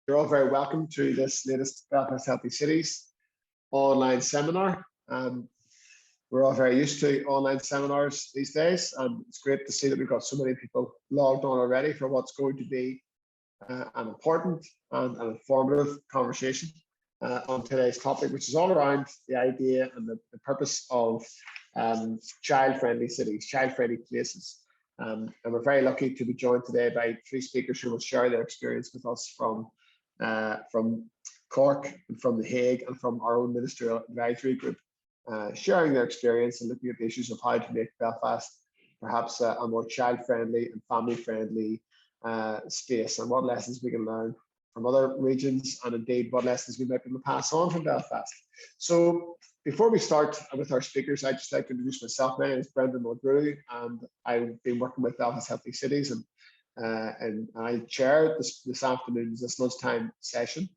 You're all very welcome to this latest Belfast Healthy Cities online seminar. We're all very used to online seminars these days, and it's great to see that we've got so many people logged on already for what's going to be an important and an informative conversation on today's topic, which is all around the idea and the purpose of child-friendly cities, child-friendly places. And we're very lucky to be joined today by three speakers who will share their experience with us from Cork and from The Hague and from our own ministerial advisory group, sharing their experience and looking at the issues of how to make Belfast perhaps a more child-friendly and family-friendly space, and what lessons we can learn from other regions, and indeed what lessons we might be able to pass on from Belfast. So before we start with our speakers, I'd just like to introduce myself. My name is Brendan Mulgrew, and I've been working with Belfast Healthy Cities, and I chair this afternoon's, this lunchtime session.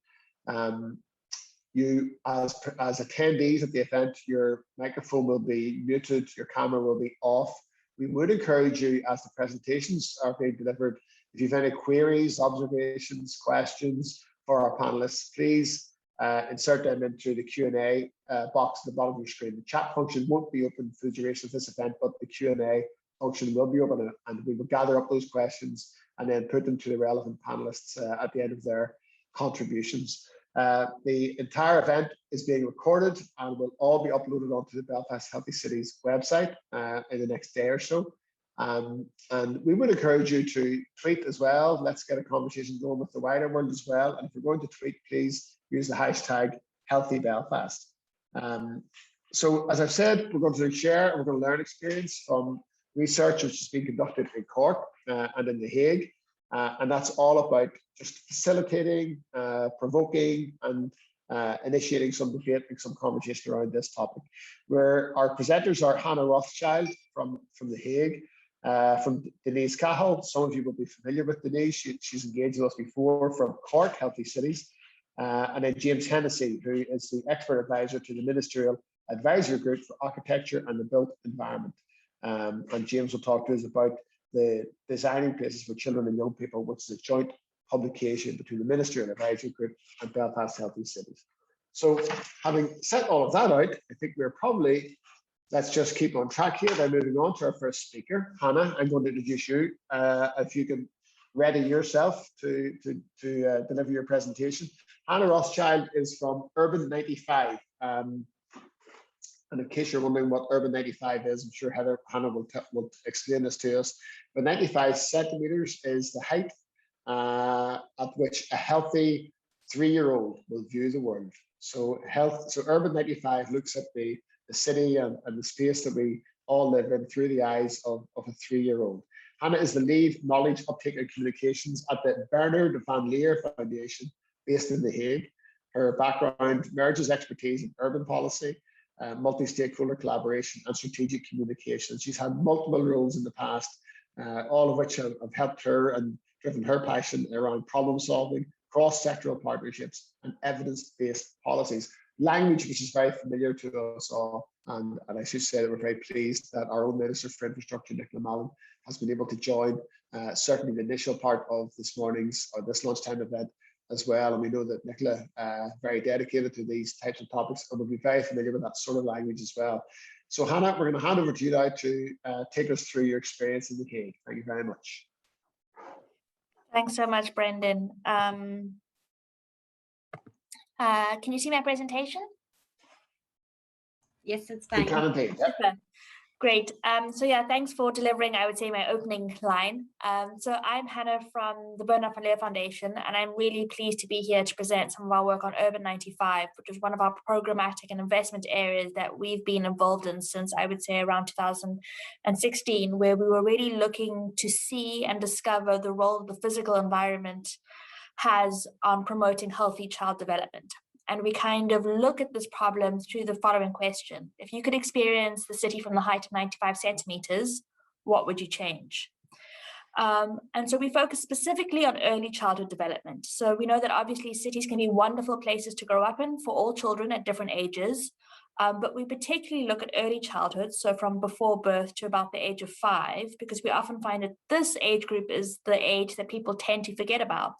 You, as attendees at the event, your microphone will be muted, your camera will be off. We would encourage you, as the presentations are being delivered, if you have any queries, observations, questions for our panelists, please insert them into the Q&A box at the bottom of your screen. The chat function won't be open for the duration of this event, but the Q&A function will be open, and we will gather up those questions and then put them to the relevant panelists at the end of their contributions. The entire event is being recorded and will all be uploaded onto the Belfast Healthy Cities website in the next day or so. And we would encourage you to tweet as well. Let's get a conversation going with the wider world as well. And if you're going to tweet, please use the hashtag #HealthyBelfast. So as I've said, we're going to share and we're going to learn experience from research which has been conducted in Cork and in The Hague. And that's all about just facilitating, provoking, and initiating some debate and some conversation around this topic. Where our presenters are Hannah Rothschild from The Hague, from Denise Cahill. Some of you will be familiar with Denise. She's engaged with us before, from Cork Healthy Cities. And then James Hennessy, who is the expert advisor to the Ministerial Advisory Group for Architecture and the Built Environment. And James will talk to us about the Designing Places for Children and Young People, which is a joint publication between the Ministerial Advisory Group and Belfast Healthy Cities. So having set all of that out, I think we're probably, let's just keep on track here by moving on to our first speaker. Hannah, I'm going to introduce you. If you can ready yourself to deliver your presentation. Hannah Rothschild is from Urban 95. And in case you're wondering what Urban 95 is, I'm sure Hannah will explain this to us. But 95 centimeters is the height at which a healthy 3-year-old will view the world. So Urban 95 looks at the city and the space that we all live in through the eyes of a 3-year-old. Hannah is the lead knowledge uptake and communications at the Bernard van Leer Foundation based in The Hague. Her background merges expertise in urban policy, multi-stakeholder collaboration, and strategic communication. She's had multiple roles in the past, all of which have helped her and driven her passion around problem solving, cross-sectoral partnerships, and evidence-based policies. Language which is very familiar to us all, and I should say that we're very pleased that our own Minister for Infrastructure, Nicola Mallon, has been able to join certainly the initial part of this morning's or this lunchtime event as well. And we know that Nicola very dedicated to these types of topics and will be very familiar with that sort of language as well. So Hannah, we're going to hand over to you now to take us through your experience in The Hague. Thank you very much. Thanks so much, Brendan. Can you see my presentation? Yes, it's fine. You can indeed. Yep. Super. Great. So yeah, thanks for delivering, I would say, my opening line. So I'm Hannah from the Bernard van Leer Foundation, and I'm really pleased to be here to present some of our work on Urban 95, which is one of our programmatic and investment areas that we've been involved in since, I would say, around 2016, where we were really looking to see and discover the role the physical environment has on promoting healthy child development. And we kind of look at this problem through the following question. If you could experience the city from the height of 95 centimeters, what would you change? And so we focus specifically on early childhood development. So we know that obviously cities can be wonderful places to grow up in for all children at different ages, but we particularly look at early childhood, so from before birth to about the age of 5, because we often find that this age group is the age that people tend to forget about.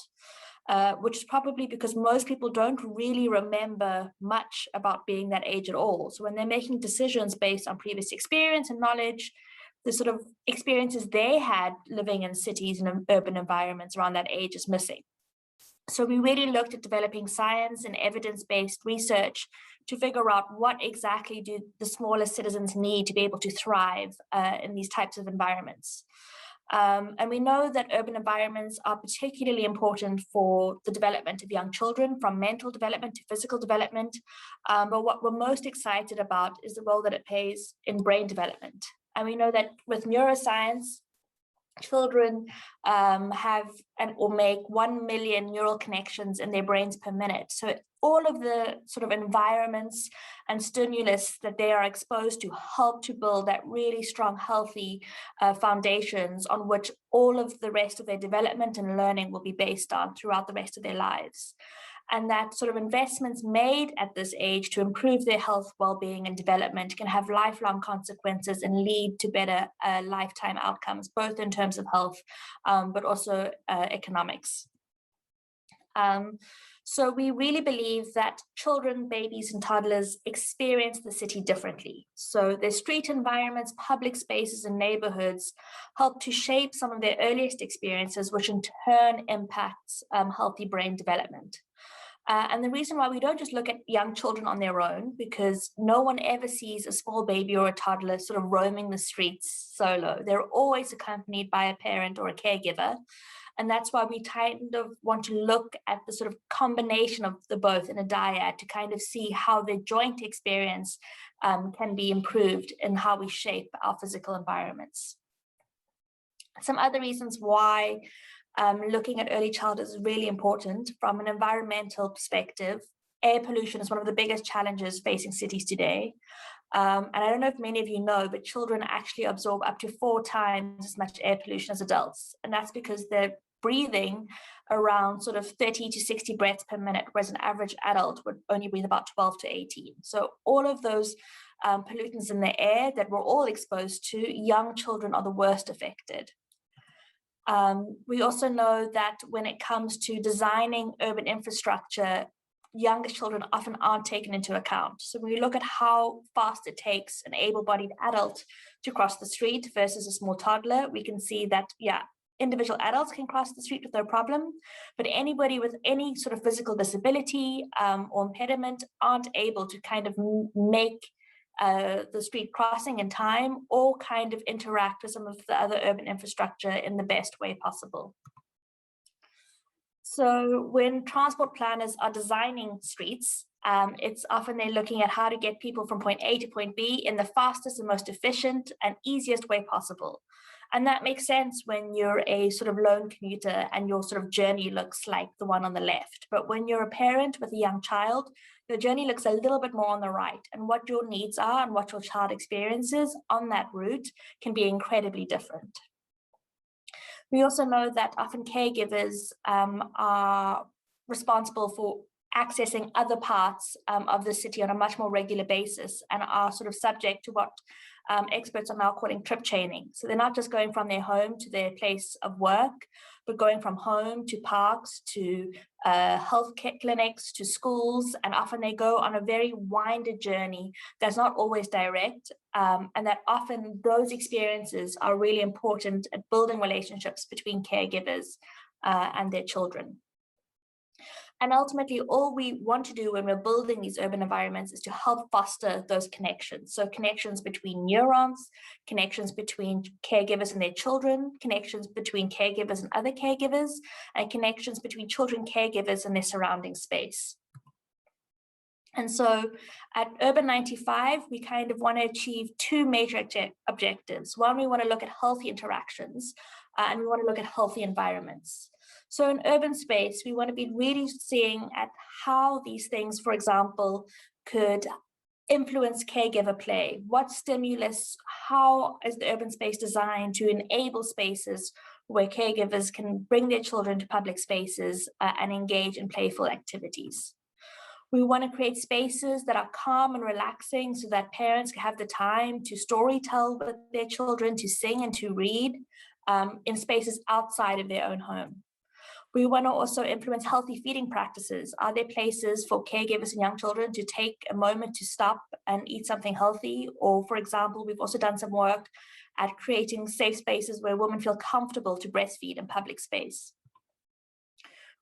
which is probably because most people don't really remember much about being that age at all. So when they're making decisions based on previous experience and knowledge, the sort of experiences they had living in cities and urban environments around that age is missing. So we really looked at developing science and evidence-based research to figure out what exactly do the smallest citizens need to be able to thrive in these types of environments. And we know that urban environments are particularly important for the development of young children, from mental development to physical development. But what we're most excited about is the role that it plays in brain development. And we know that with neuroscience, children have or make 1 million neural connections in their brains per minute. So all of the sort of environments and stimulus that they are exposed to help to build that really strong, healthy foundations on which all of the rest of their development and learning will be based on throughout the rest of their lives. And that sort of investments made at this age to improve their health, well-being, and development can have lifelong consequences and lead to better lifetime outcomes, both in terms of health, but also economics. So we really believe that children, babies, and toddlers experience the city differently. So their street environments, public spaces, and neighborhoods help to shape some of their earliest experiences, which in turn impacts healthy brain development. And the reason why we don't just look at young children on their own, because no one ever sees a small baby or a toddler sort of roaming the streets solo. They're always accompanied by a parent or a caregiver. And that's why we kind of want to look at the sort of combination of the both in a dyad to kind of see how the joint experience can be improved in how we shape our physical environments. Some other reasons why looking at early childhood is really important from an environmental perspective. Air pollution is one of the biggest challenges facing cities today. And I don't know if many of you know, but children actually absorb up to 4 times as much air pollution as adults. And that's because they're breathing around sort of 30 to 60 breaths per minute, whereas an average adult would only breathe about 12 to 18. So all of those pollutants in the air that we're all exposed to, young children are the worst affected. We also know that when it comes to designing urban infrastructure, younger children often aren't taken into account. So when we look at how fast it takes an able-bodied adult to cross the street versus a small toddler, we can see that, yeah, individual adults can cross the street with no problem, but anybody with any sort of physical disability or impediment aren't able to kind of make the street crossing in time or kind of interact with some of the other urban infrastructure in the best way possible. So when transport planners are designing streets, it's often they're looking at how to get people from point A to point B in the fastest and most efficient and easiest way possible. And that makes sense when you're a sort of lone commuter and your sort of journey looks like the one on the left. But when you're a parent with a young child, your journey looks a little bit more on the right, and what your needs are and what your child experiences on that route can be incredibly different. We also know that often caregivers are responsible for accessing other parts of the city on a much more regular basis and are sort of subject to what experts are now calling trip chaining. So they're not just going from their home to their place of work, but going from home to parks, to health clinics, to schools, and often they go on a very winded journey that's not always direct, and that often those experiences are really important at building relationships between caregivers and their children. And ultimately, all we want to do when we're building these urban environments is to help foster those connections. So connections between neurons, connections between caregivers and their children, connections between caregivers and other caregivers, and connections between children caregivers and their surrounding space. And so at Urban 95, we kind of want to achieve 2 major objectives. One, we want to look at healthy interactions, and we want to look at healthy environments. So in urban space, we want to be really seeing at how these things, for example, could influence caregiver play. What stimulus, how is the urban space designed to enable spaces where caregivers can bring their children to public spaces and engage in playful activities. We want to create spaces that are calm and relaxing so that parents can have the time to storytell with their children, to sing and to read in spaces outside of their own home. We want to also influence healthy feeding practices. Are there places for caregivers and young children to take a moment to stop and eat something healthy? Or, for example, we've also done some work at creating safe spaces where women feel comfortable to breastfeed in public space.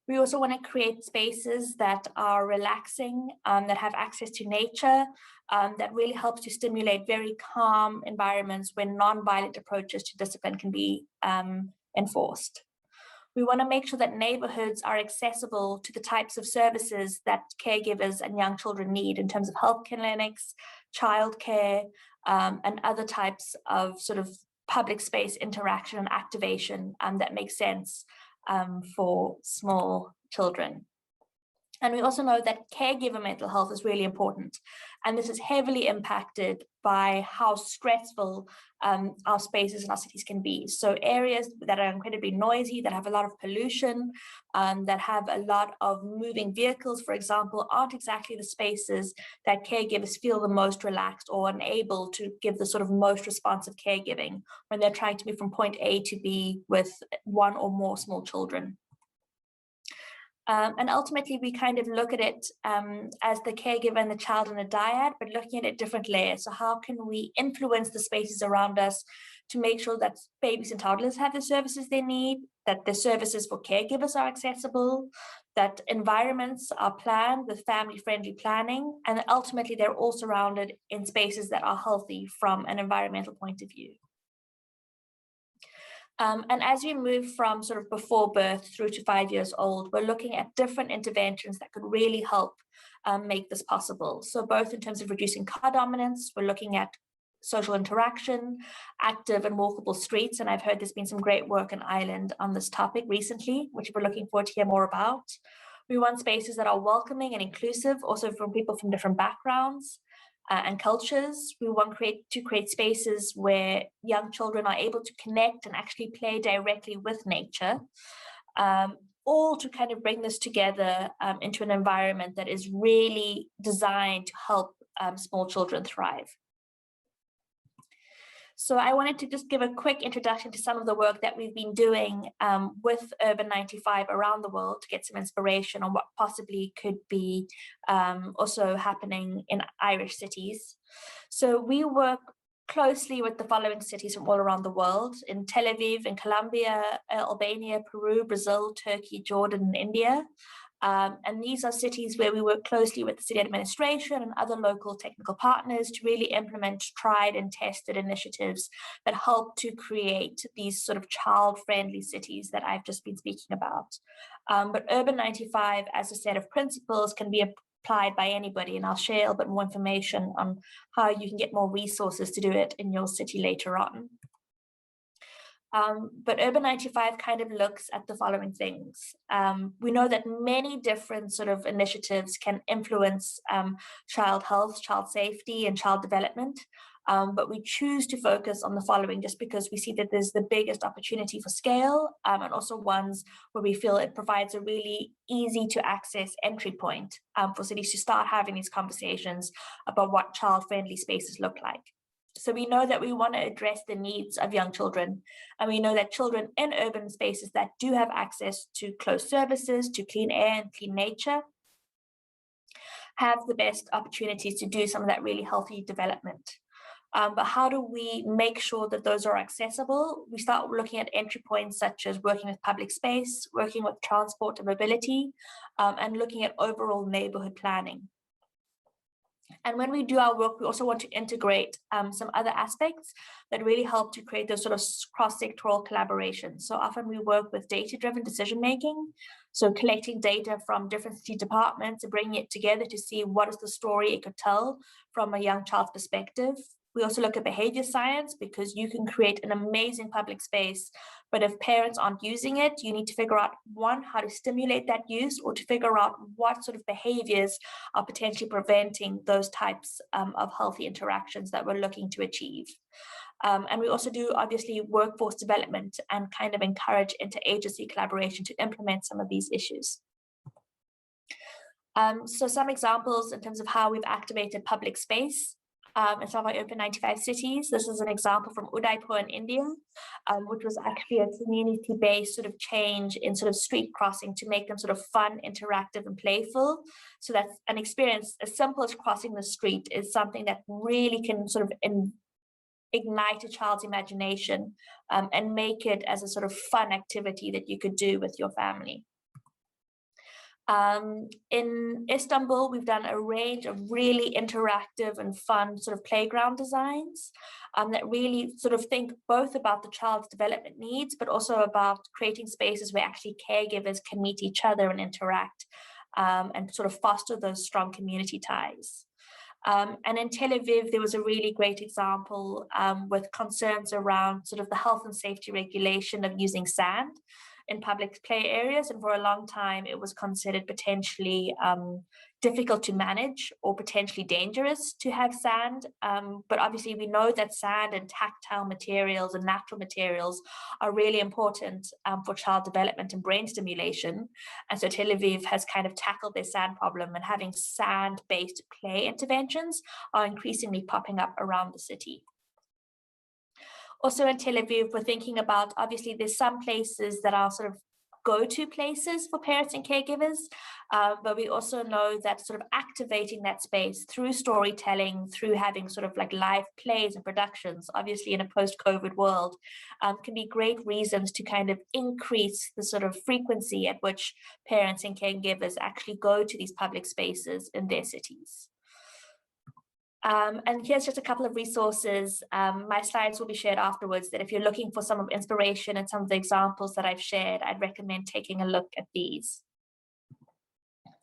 We also want to create spaces that are relaxing, that have access to nature, that really helps to stimulate very calm environments where non-violent approaches to discipline can be enforced. We want to make sure that neighborhoods are accessible to the types of services that caregivers and young children need in terms of health clinics, childcare, and other types of sort of public space interaction and activation that makes sense for small children. And we also know that caregiver mental health is really important. And this is heavily impacted by how stressful our spaces and our cities can be. So areas that are incredibly noisy, that have a lot of pollution, that have a lot of moving vehicles, for example, aren't exactly the spaces that caregivers feel the most relaxed or unable to give the sort of most responsive caregiving when they're trying to move from point A to B with one or more small children. And ultimately, we kind of look at it as the caregiver and the child in a dyad, but looking at it different layers. So how can we influence the spaces around us to make sure that babies and toddlers have the services they need, that the services for caregivers are accessible, that environments are planned with family-friendly planning, and ultimately they're all surrounded in spaces that are healthy from an environmental point of view. And as we move from sort of before birth through to 5 years old, we're looking at different interventions that could really help make this possible. So both in terms of reducing car dominance, we're looking at social interaction, active and walkable streets. And I've heard there's been some great work in Ireland on this topic recently, which we're looking forward to hear more about. We want spaces that are welcoming and inclusive, also from people from different backgrounds. And cultures. We want to create spaces where young children are able to connect and actually play directly with nature, all to kind of bring this together into an environment that is really designed to help small children thrive. So I wanted to just give a quick introduction to some of the work that we've been doing with Urban 95 around the world to get some inspiration on what possibly could be also happening in Irish cities. So we work closely with the following cities from all around the world: in Tel Aviv, in Colombia, Albania, Peru, Brazil, Turkey, Jordan, and India. And these are cities where we work closely with the city administration and other local technical partners to really implement tried and tested initiatives that help to create these sort of child-friendly cities that I've just been speaking about. But Urban 95 as a set of principles can be applied by anybody, and I'll share a little bit more information on how you can get more resources to do it in your city later on. But Urban 95 kind of looks at the following things. We know that many different sort of initiatives can influence child health, child safety, and child development. But we choose to focus on the following just because we see that there's the biggest opportunity for scale, and also ones where we feel it provides a really easy to access entry point for cities to start having these conversations about what child-friendly spaces look like. So we know that we want to address the needs of young children, and we know that children in urban spaces that do have access to close services, to clean air and clean nature, have the best opportunities to do some of that really healthy development. But how do we make sure that those are accessible? We start looking at entry points such as working with public space, working with transport and mobility, and looking at overall neighborhood planning. And when we do our work, we also want to integrate some other aspects that really help to create those sort of cross-sectoral collaborations. So often we work with data-driven decision-making, so collecting data from different city departments and bringing it together to see what is the story it could tell from a young child's perspective. We also look at behavior science because you can create an amazing public space, but if parents aren't using it, you need to figure out, one, how to stimulate that use, or to figure out what sort of behaviors are potentially preventing those types of healthy interactions that we're looking to achieve. And we also do, obviously, workforce development and kind of encourage interagency collaboration to implement some of these issues. So some examples in terms of how we've activated public space. in some of our Open 95 cities. This is an example from Udaipur in India, which was actually a community-based sort of change in sort of street crossing to make them sort of fun, interactive, and playful. So that's an experience as simple as crossing the street is something that really can sort of ignite a child's imagination and make it as a sort of fun activity that you could do with your family. In Istanbul, we've done a range of really interactive and fun sort of playground designs that really sort of think both about the child's development needs, but also about creating spaces where actually caregivers can meet each other and interact and sort of foster those strong community ties. And in Tel Aviv, there was a really great example with concerns around sort of the health and safety regulation of using sand in public play areas. And for a long time, it was considered potentially difficult to manage or potentially dangerous to have sand. But obviously, we know that sand and tactile materials and natural materials are really important for child development and brain stimulation. And so Tel Aviv has kind of tackled their sand problem, and having sand-based play interventions are increasingly popping up around the city. Also in Tel Aviv, we're thinking about, obviously, there's some places that are sort of go-to places for parents and caregivers, but we also know that sort of activating that space through storytelling, through having sort of like live plays and productions, obviously in a post-COVID world, can be great reasons to kind of increase the sort of frequency at which parents and caregivers actually go to these public spaces in their cities. And here's just a couple of resources. My slides will be shared afterwards, that if you're looking for some of inspiration and some of the examples that I've shared, I'd recommend taking a look at these.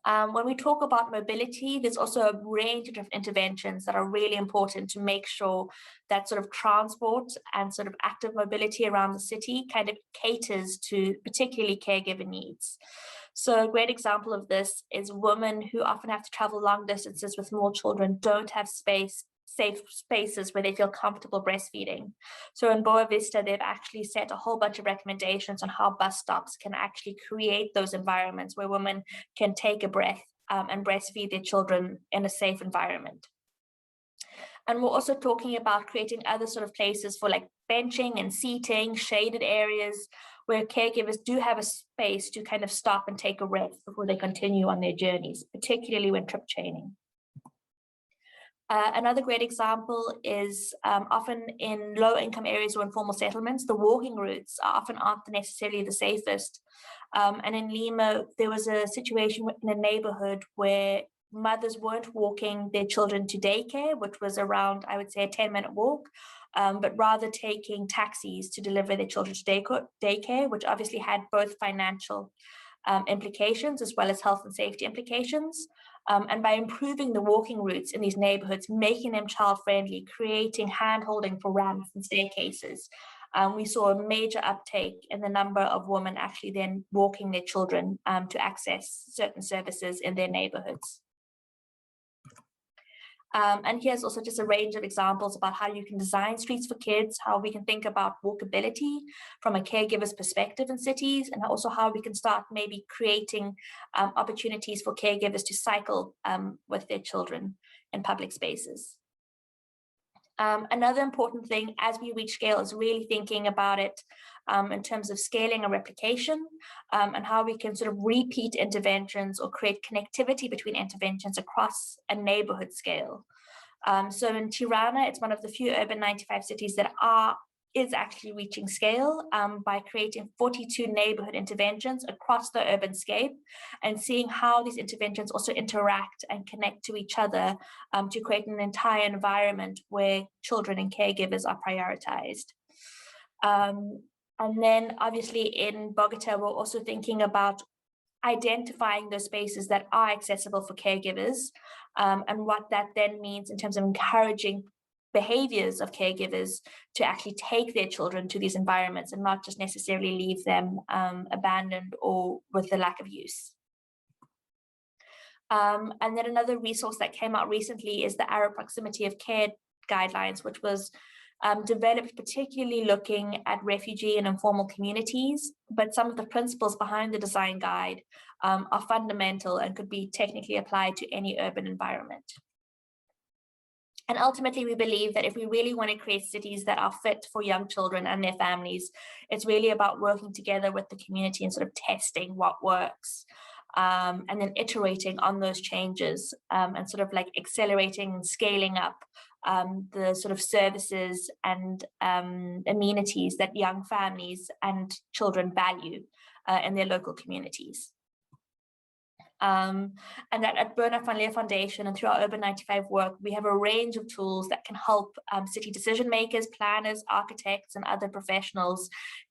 When we talk about mobility, there's also a range of interventions that are really important to make sure that sort of transport and sort of active mobility around the city kind of caters to particularly caregiver needs. So a great example of this is women who often have to travel long distances with small children don't have safe spaces where they feel comfortable breastfeeding. So in Boa Vista, they've actually set a whole bunch of recommendations on how bus stops can actually create those environments where women can take a breath and breastfeed their children in a safe environment. And we're also talking about creating other sort of places for like benching and seating, shaded areas where caregivers do have a space to kind of stop and take a breath before they continue on their journeys, particularly when trip chaining. Another great example is often in low-income areas or informal settlements, the walking routes often aren't necessarily the safest. And in Lima, there was a situation in a neighborhood where mothers weren't walking their children to daycare, which was around, I would say, a 10-minute walk, but rather taking taxis to deliver their children to daycare, which obviously had both financial implications as well as health and safety implications. And by improving the walking routes in these neighborhoods, making them child-friendly, creating hand-holding for ramps and staircases, we saw a major uptake in the number of women actually then walking their children to access certain services in their neighborhoods. And here's also just a range of examples about how you can design streets for kids, how we can think about walkability from a caregiver's perspective in cities, and also how we can start maybe creating opportunities for caregivers to cycle with their children in public spaces. Another important thing as we reach scale is really thinking about it in terms of scaling and replication, and how we can sort of repeat interventions or create connectivity between interventions across a neighborhood scale. So in Tirana, it's one of the few urban 95 cities that is actually reaching scale by creating 42 neighborhood interventions across the urban scape and seeing how these interventions also interact and connect to each other to create an entire environment where children and caregivers are prioritized. And then obviously in Bogota, we're also thinking about identifying those spaces that are accessible for caregivers and what that then means in terms of encouraging behaviors of caregivers to actually take their children to these environments and not just necessarily leave them abandoned or with a lack of use. And then another resource that came out recently is the Arab Proximity of Care guidelines, which was developed particularly looking at refugee and informal communities, but some of the principles behind the design guide are fundamental and could be technically applied to any urban environment. And ultimately, we believe that if we really want to create cities that are fit for young children and their families, it's really about working together with the community and sort of testing what works, and then iterating on those changes, and sort of like accelerating and scaling up the sort of services and amenities that young families and children value in their local communities. And that at Bernard van Leer Foundation and through our Urban 95 work, we have a range of tools that can help city decision makers, planners, architects, and other professionals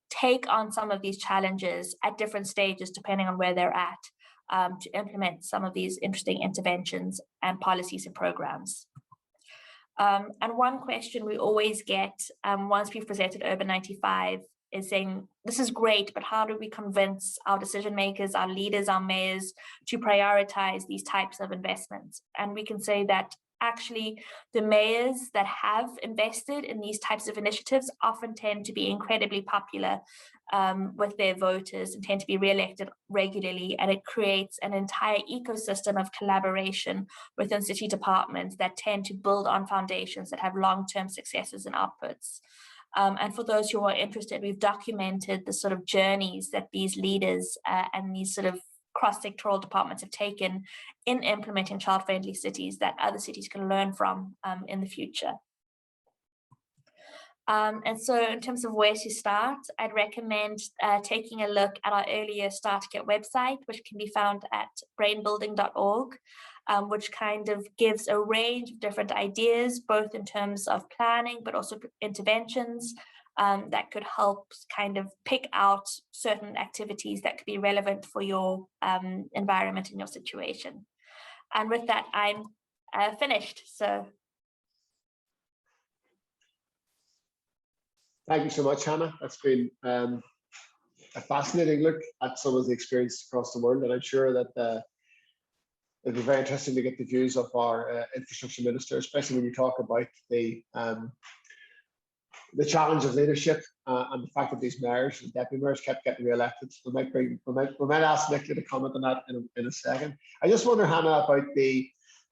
take on some of these challenges at different stages, depending on where they're at, to implement some of these interesting interventions and policies and programs. And one question we always get once we've presented Urban 95 is saying, this is great, but how do we convince our decision makers, our leaders, our mayors to prioritize these types of investments? And we can say that actually the mayors that have invested in these types of initiatives often tend to be incredibly popular with their voters and tend to be re-elected regularly, and it creates an entire ecosystem of collaboration within city departments that tend to build on foundations that have long-term successes and outputs. And for those who are interested, we've documented the sort of journeys that these leaders and these sort of cross-sectoral departments have taken in implementing child-friendly cities that other cities can learn from in the future. And so in terms of where to start, I'd recommend taking a look at our earlier Starter Kit website, which can be found at brainbuilding.org, which kind of gives a range of different ideas, both in terms of planning, but also interventions that could help kind of pick out certain activities that could be relevant for your environment and your situation. And with that, I'm finished. So. Thank you so much, Hannah. That's been a fascinating look at some of the experiences across the world, and I'm sure that it'll be very interesting to get the views of our infrastructure minister, especially when you talk about the challenge of leadership and the fact that these mayors and deputy mayors kept getting re-elected. We might ask Nicola to comment on that in a second. I just wonder, Hannah, about the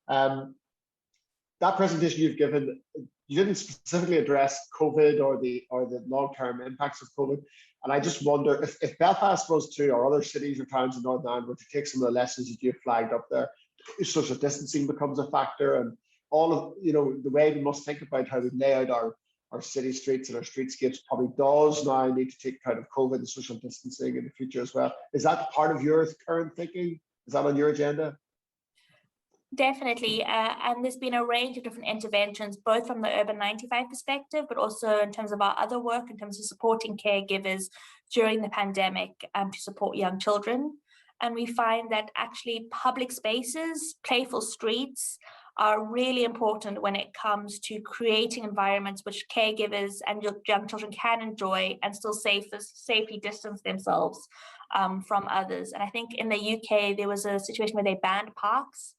that presentation you've given. You didn't specifically address COVID or the long-term impacts of COVID. And I just wonder if Belfast was to, or other cities or towns in Northern Ireland were to take some of the lessons that you've flagged up there, social distancing becomes a factor, and all of, the way we must think about how we lay out our city streets and our streetscapes probably does now need to take account of COVID and social distancing in the future as well. Is that part of your current thinking? Is that on your agenda? Definitely, and there's been a range of different interventions, both from the Urban 95 perspective, but also in terms of our other work, in terms of supporting caregivers during the pandemic to support young children. And we find that actually public spaces, playful streets, are really important when it comes to creating environments which caregivers and young children can enjoy and still safely distance themselves from others. And I think in the UK, there was a situation where they banned parks,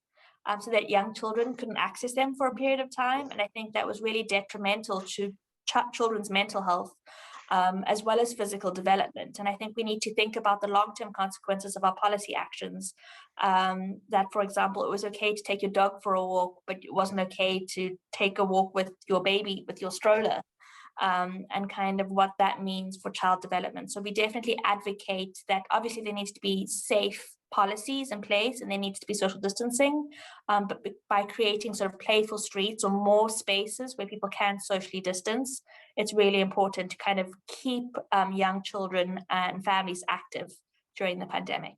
so that young children couldn't access them for a period of time. And I think that was really detrimental to children's mental health, as well as physical development. And I think we need to think about the long-term consequences of our policy actions. That, for example, it was okay to take your dog for a walk, but it wasn't okay to take a walk with your baby, with your stroller, and kind of what that means for child development. So we definitely advocate that obviously there needs to be safe policies in place and there needs to be social distancing, but by creating sort of playful streets or more spaces where people can socially distance, it's really important to kind of keep young children and families active during the pandemic.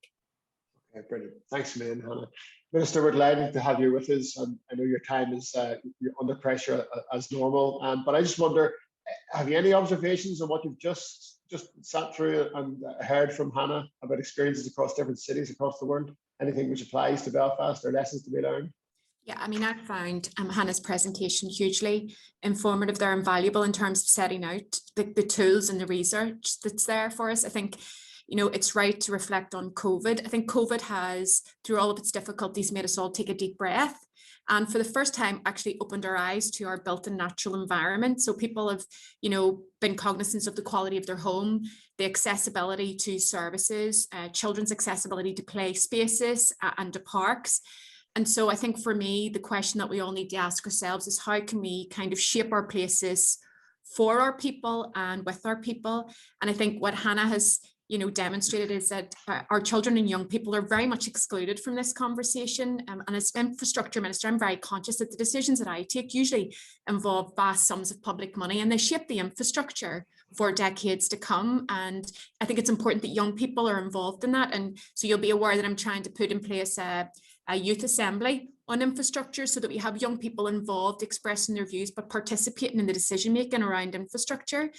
Okay, brilliant. Thanks a million, Hannah. Minister, we're delighted to have you with us. I know your time is you're under pressure as normal, but I just wonder, have you any observations on what you've just sat through and heard from Hannah about experiences across different cities across the world? Anything which applies to Belfast or lessons to be learned? Yeah, I mean, I found Hannah's presentation hugely informative there and valuable in terms of setting out the tools and the research that's there for us. I think, it's right to reflect on COVID. I think COVID has, through all of its difficulties, made us all take a deep breath. And for the first time, actually opened our eyes to our built and natural environment. So people have, been cognizant of the quality of their home, the accessibility to services, children's accessibility to play spaces and to parks. And so I think for me, the question that we all need to ask ourselves is how can we kind of shape our places for our people and with our people? And I think what Hannah has, demonstrated is that our children and young people are very much excluded from this conversation. And as infrastructure minister, I'm very conscious that the decisions that I take usually involve vast sums of public money, and they shape the infrastructure for decades to come. And I think it's important that young people are involved in that. And so you'll be aware that I'm trying to put in place a youth assembly on infrastructure so that we have young people involved, expressing their views, but participating in the decision making around infrastructure.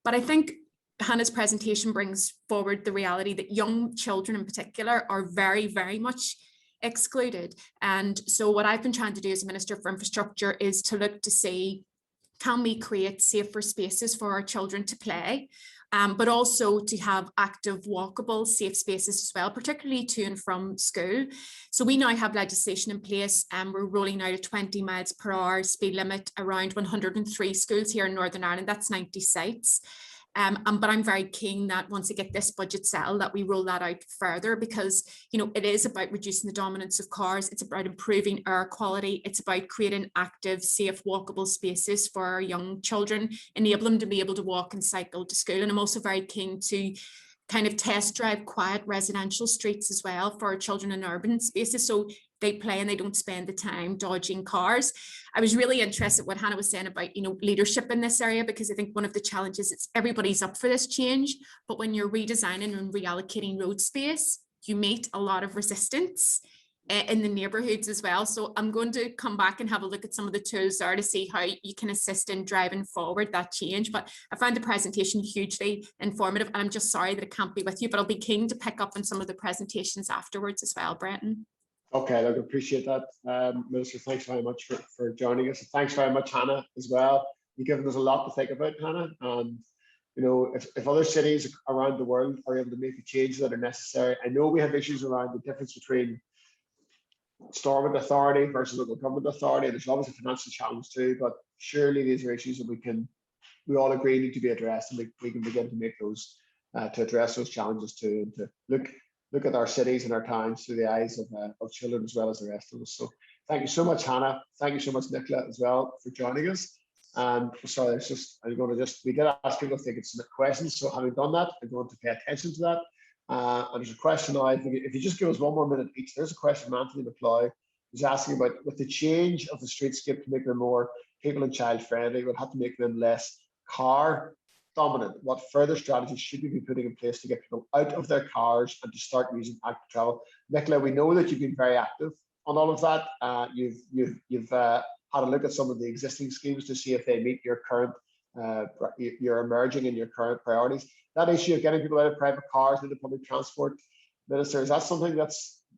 But I think Hannah's presentation brings forward the reality that young children in particular are very, very much excluded. And so what I've been trying to do as a Minister for Infrastructure is to look to see, can we create safer spaces for our children to play, but also to have active, walkable, safe spaces as well, particularly to and from school. So we now have legislation in place, and we're rolling out a 20 miles per hour speed limit around 103 schools here in Northern Ireland. That's 90 sites. But I'm very keen that once we get this budget settled, that we roll that out further, because it is about reducing the dominance of cars. It's about improving air quality. It's about creating active, safe, walkable spaces for our young children, enable them to be able to walk and cycle to school. And I'm also very keen to kind of test drive quiet residential streets as well for our children in urban spaces, so they play and they don't spend the time dodging cars. I was really interested in what Hannah was saying about, leadership in this area, because I think one of the challenges is everybody's up for this change, but when you're redesigning and reallocating road space, you meet a lot of resistance in the neighborhoods as well. So I'm going to come back and have a look at some of the tools there to see how you can assist in driving forward that change. But I found the presentation hugely informative, and I'm just sorry that it can't be with you, but I'll be keen to pick up on some of the presentations afterwards as well, Brenton. Okay, look, appreciate that. Minister, thanks very much for joining us. And thanks very much, Hannah, as well. You've given us a lot to think about, Hannah. And if other cities around the world are able to make the changes that are necessary, I know we have issues around the difference between stormont authority versus local government authority. There's obviously a financial challenge too, but surely these are issues that we all agree need to be addressed, and we can begin to make those to address those challenges too, and to look at our cities and our towns through the eyes of children as well as the rest of us. So thank you so much, Hannah. Thank you so much, Nicola, as well, for joining us. And sorry, we did ask people if they could submit questions. So having done that, I'm going to pay attention to that. And there's a question now, if you just give us 1 more minute each, there's a question from Anthony McCloy, who's asking about, with the change of the streetscape to make them more people and child friendly, we'll have to make them less car dominant. What further strategies should we be putting in place to get people out of their cars and to start using active travel? Nicola, we know that you've been very active on all of that. You've had a look at some of the existing schemes to see if they meet your current, your emerging and your current priorities. That issue of getting people out of private cars into public transport, Minister, is that something that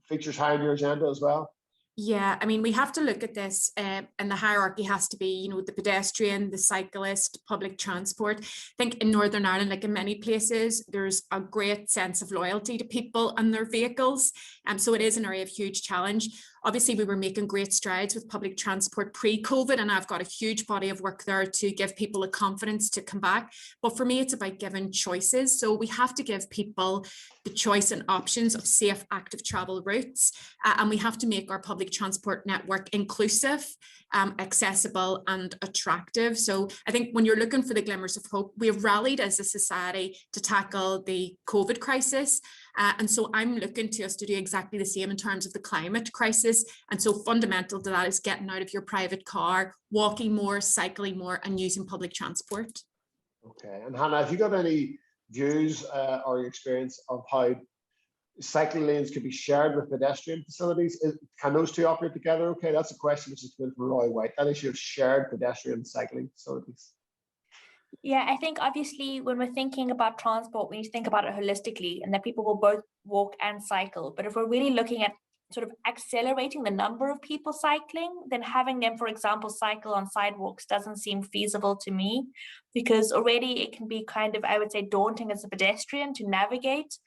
features high on your agenda as well? Yeah, I mean, we have to look at this, and the hierarchy has to be, the pedestrian, the cyclist, public transport. I think in Northern Ireland, like in many places, there's a great sense of loyalty to people and their vehicles. So it is an area of huge challenge. Obviously, we were making great strides with public transport pre-COVID, and I've got a huge body of work there to give people the confidence to come back. But for me, it's about giving choices. So we have to give people the choice and options of safe, active travel routes, and we have to make our public transport network inclusive, accessible and attractive. So I think when you're looking for the glimmers of hope, we have rallied as a society to tackle the COVID crisis. And so I'm looking to us to do exactly the same in terms of the climate crisis. And so fundamental to that is getting out of your private car, walking more, cycling more, and using public transport. Okay. And Hannah, have you got any views or your experience of how cycling lanes could be shared with pedestrian facilities? Can those two operate together? Okay, that's a question which is coming from Roy White, that issue of shared pedestrian cycling facilities. Yeah, I think obviously when we're thinking about transport, we need to think about it holistically, and that people will both walk and cycle. But if we're really looking at sort of accelerating the number of people cycling, then having them, for example, cycle on sidewalks doesn't seem feasible to me, because already it can be kind of, I would say, daunting as a pedestrian to navigate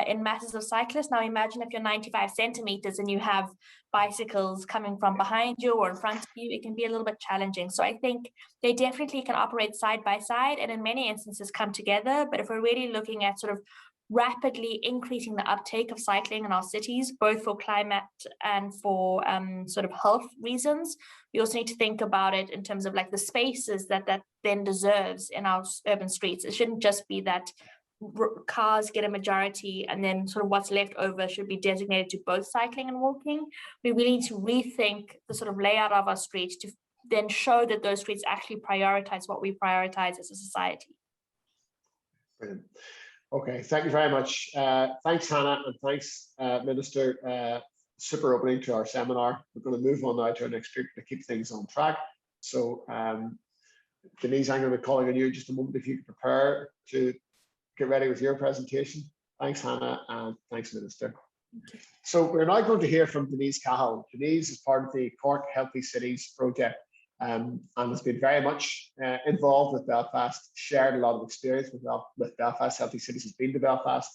in masses of cyclists. Now imagine if you're 95 centimeters and you have bicycles coming from behind you or in front of you, it can be a little bit challenging. So I think they definitely can operate side by side and in many instances come together. But if we're really looking at sort of rapidly increasing the uptake of cycling in our cities, both for climate and for sort of health reasons. We also need to think about it in terms of like the spaces that then deserves in our urban streets. It shouldn't just be that cars get a majority and then sort of what's left over should be designated to both cycling and walking. We really need to rethink the sort of layout of our streets to then show that those streets actually prioritize what we prioritize as a society. Brilliant. Okay, thank you very much. Thanks, Hannah, and thanks, Minister. Super opening to our seminar. We're going to move on now to our next speaker to keep things on track. So, Denise, I'm going to be calling on you just a moment if you can prepare to get ready with your presentation. Thanks, Hannah, and thanks, Minister. So we're now going to hear from Denise Cahill. Denise is part of the Cork Healthy Cities project and has been very much involved with Belfast, shared a lot of experience with Belfast. Healthy Cities has been to Belfast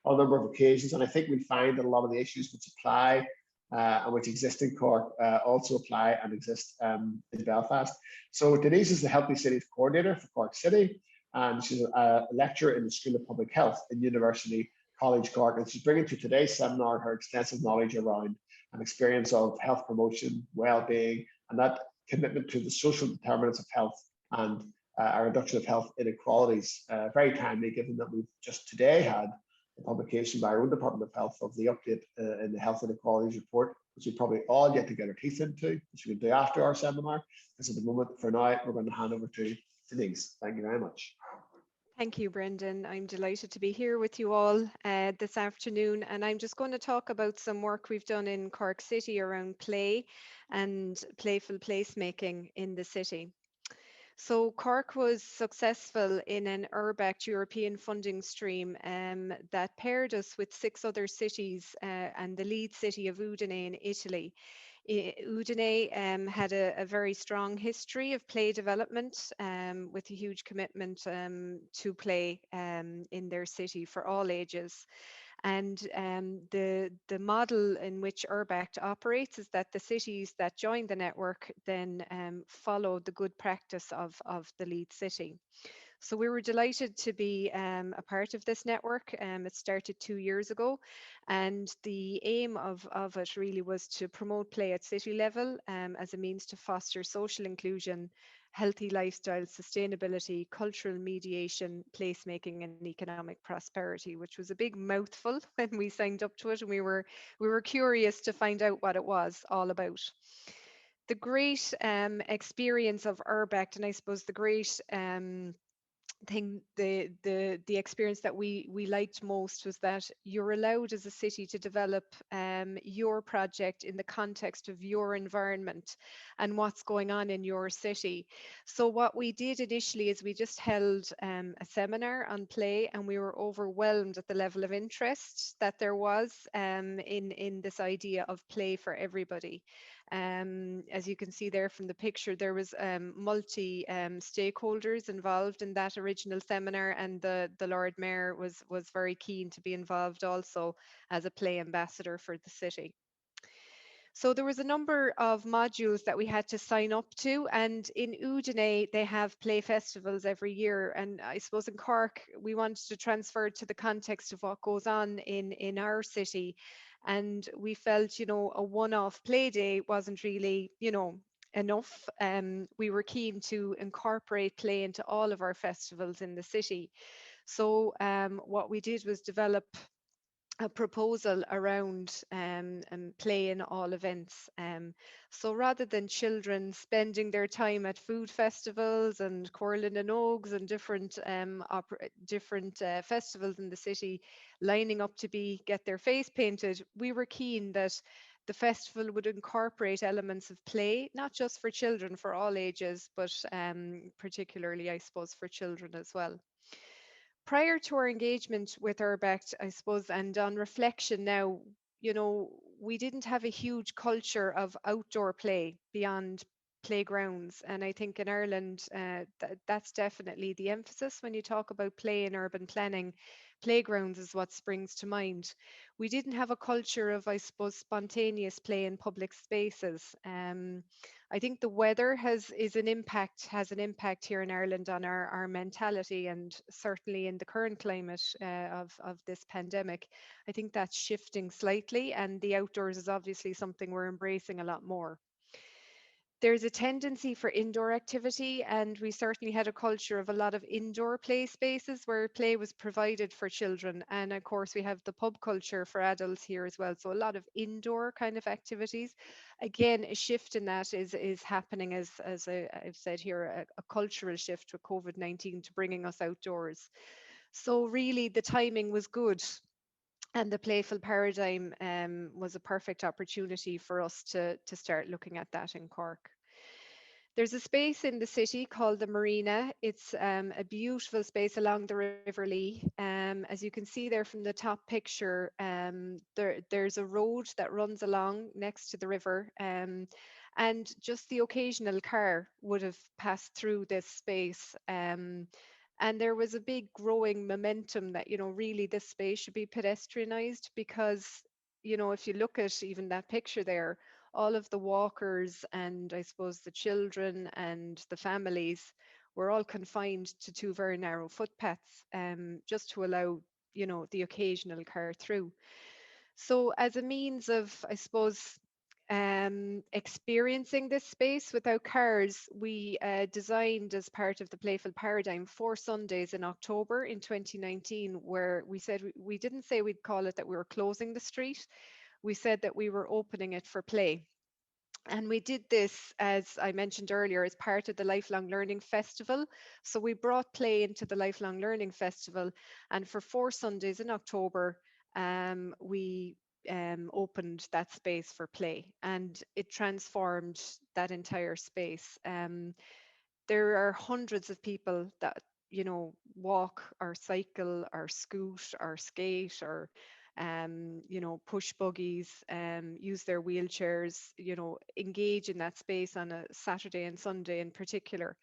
on a number of occasions, and I think we find that a lot of the issues which apply and which exist in Cork also apply and exist in Belfast. So Denise is the Healthy Cities coordinator for Cork City, and she's a lecturer in the School of Public Health in University College Cork, and she's bringing to today's seminar her extensive knowledge around and experience of health promotion, well-being, and that commitment to the social determinants of health and a reduction of health inequalities. Very timely, given that we've just today had the publication by our own Department of Health of the update in the Health Inequalities Report, which we probably all get to get our teeth into, which we can do after our seminar. Because at the moment, for now, we're going to hand over to Denise. Thank you very much. Thank you, Brendan. I'm delighted to be here with you all this afternoon, and I'm just going to talk about some work we've done in Cork City around play and playful placemaking in the city. So Cork was successful in an URBACT European funding stream that paired us with 6 other cities and the lead city of Udine in Italy. Udine had a very strong history of play development with a huge commitment to play in their city for all ages. And the model in which URBACT operates is that the cities that join the network then follow the good practice of the lead city. So we were delighted to be a part of this network. It started 2 years ago, and the aim of it really was to promote play at city level as a means to foster social inclusion, healthy lifestyle, sustainability, cultural mediation, placemaking, and economic prosperity, which was a big mouthful when we signed up to it, and we were curious to find out what it was all about. The great experience of URBACT, and I suppose the great thing, the experience that we liked most was that you're allowed as a city to develop your project in the context of your environment and what's going on in your city. So what we did initially is we just held a seminar on play, and we were overwhelmed at the level of interest that there was in this idea of play for everybody. As you can see there from the picture, there was multi stakeholders involved in that original seminar, and the Lord Mayor was very keen to be involved also as a play ambassador for the city. So there was a number of modules that we had to sign up to, and in Udine they have play festivals every year, and I suppose in Cork we wanted to transfer it to the context of what goes on in our city. And we felt, you know, a one-off play day wasn't really, you know, enough. We were keen to incorporate play into all of our festivals in the city. So what we did was develop a proposal around play in all events. So rather than children spending their time at food festivals and Corlin and Oaks and different festivals in the city, lining up to get their face painted, we were keen that the festival would incorporate elements of play, not just for children, for all ages, but particularly, I suppose, for children as well. Prior to our engagement with URBACT, I suppose, and on reflection now, you know, we didn't have a huge culture of outdoor play beyond playgrounds. And I think in Ireland, that's definitely the emphasis when you talk about play in urban planning. Playgrounds is what springs to mind. We didn't have a culture of, I suppose, spontaneous play in public spaces. I think the weather has an impact here in Ireland on our mentality, and certainly in the current climate of this pandemic, I think that's shifting slightly, and the outdoors is obviously something we're embracing a lot more. There's a tendency for indoor activity, and we certainly had a culture of a lot of indoor play spaces where play was provided for children. And of course, we have the pub culture for adults here as well. So a lot of indoor kind of activities. Again, a shift in that is happening, as I've said here, a cultural shift with COVID-19 to bringing us outdoors. So really, the timing was good. And the playful paradigm was a perfect opportunity for us to start looking at that in Cork. There's a space in the city called the Marina. It's a beautiful space along the River Lee. As you can see there from the top picture, there's a road that runs along next to the river, and just the occasional car would have passed through this space. And there was a big growing momentum that, really this space should be pedestrianized, because, if you look at even that picture there, all of the walkers and I suppose the children and the families were all confined to two very narrow footpaths, just to allow, the occasional car through. So as a means of, I suppose, experiencing this space without cars, we designed, as part of the Playful Paradigm, 4 Sundays in October in 2019, where we said we didn't say we'd call it that we were closing the street. We said that we were opening it for play. And we did this, as I mentioned earlier, as part of the Lifelong Learning Festival. So we brought play into the Lifelong Learning Festival. And for 4 Sundays in October, we opened that space for play. And it transformed that entire space. There are hundreds of people that, walk or cycle or scoot or skate or push buggies, use their wheelchairs, engage in that space on a Saturday and Sunday in particular.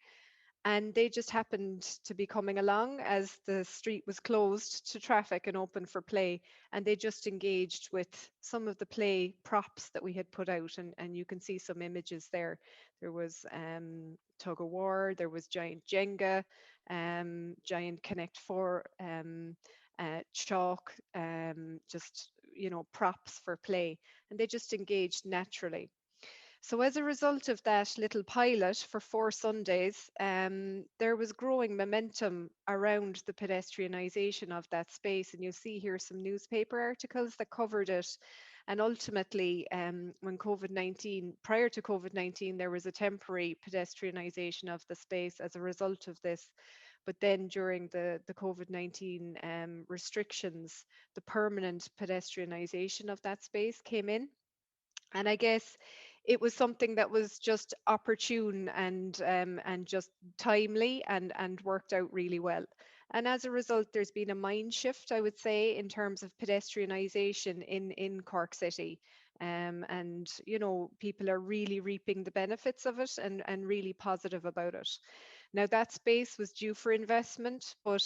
And they just happened to be coming along as the street was closed to traffic and open for play. And they just engaged with some of the play props that we had put out. And you can see some images there. There was tug of war, there was giant Jenga, giant Connect Four, chalk, just, props for play. And they just engaged naturally. So as a result of that little pilot for 4 Sundays, there was growing momentum around the pedestrianisation of that space. And you'll see here some newspaper articles that covered it. And ultimately, when prior to COVID-19, there was a temporary pedestrianisation of the space as a result of this. But then during the COVID-19 restrictions, the permanent pedestrianisation of that space came in. And I guess it was something that was just opportune and just timely and worked out really well. And as a result, there's been a mind shift, I would say, in terms of pedestrianisation in Cork City. And, people are really reaping the benefits of it and really positive about it. Now, that space was due for investment, but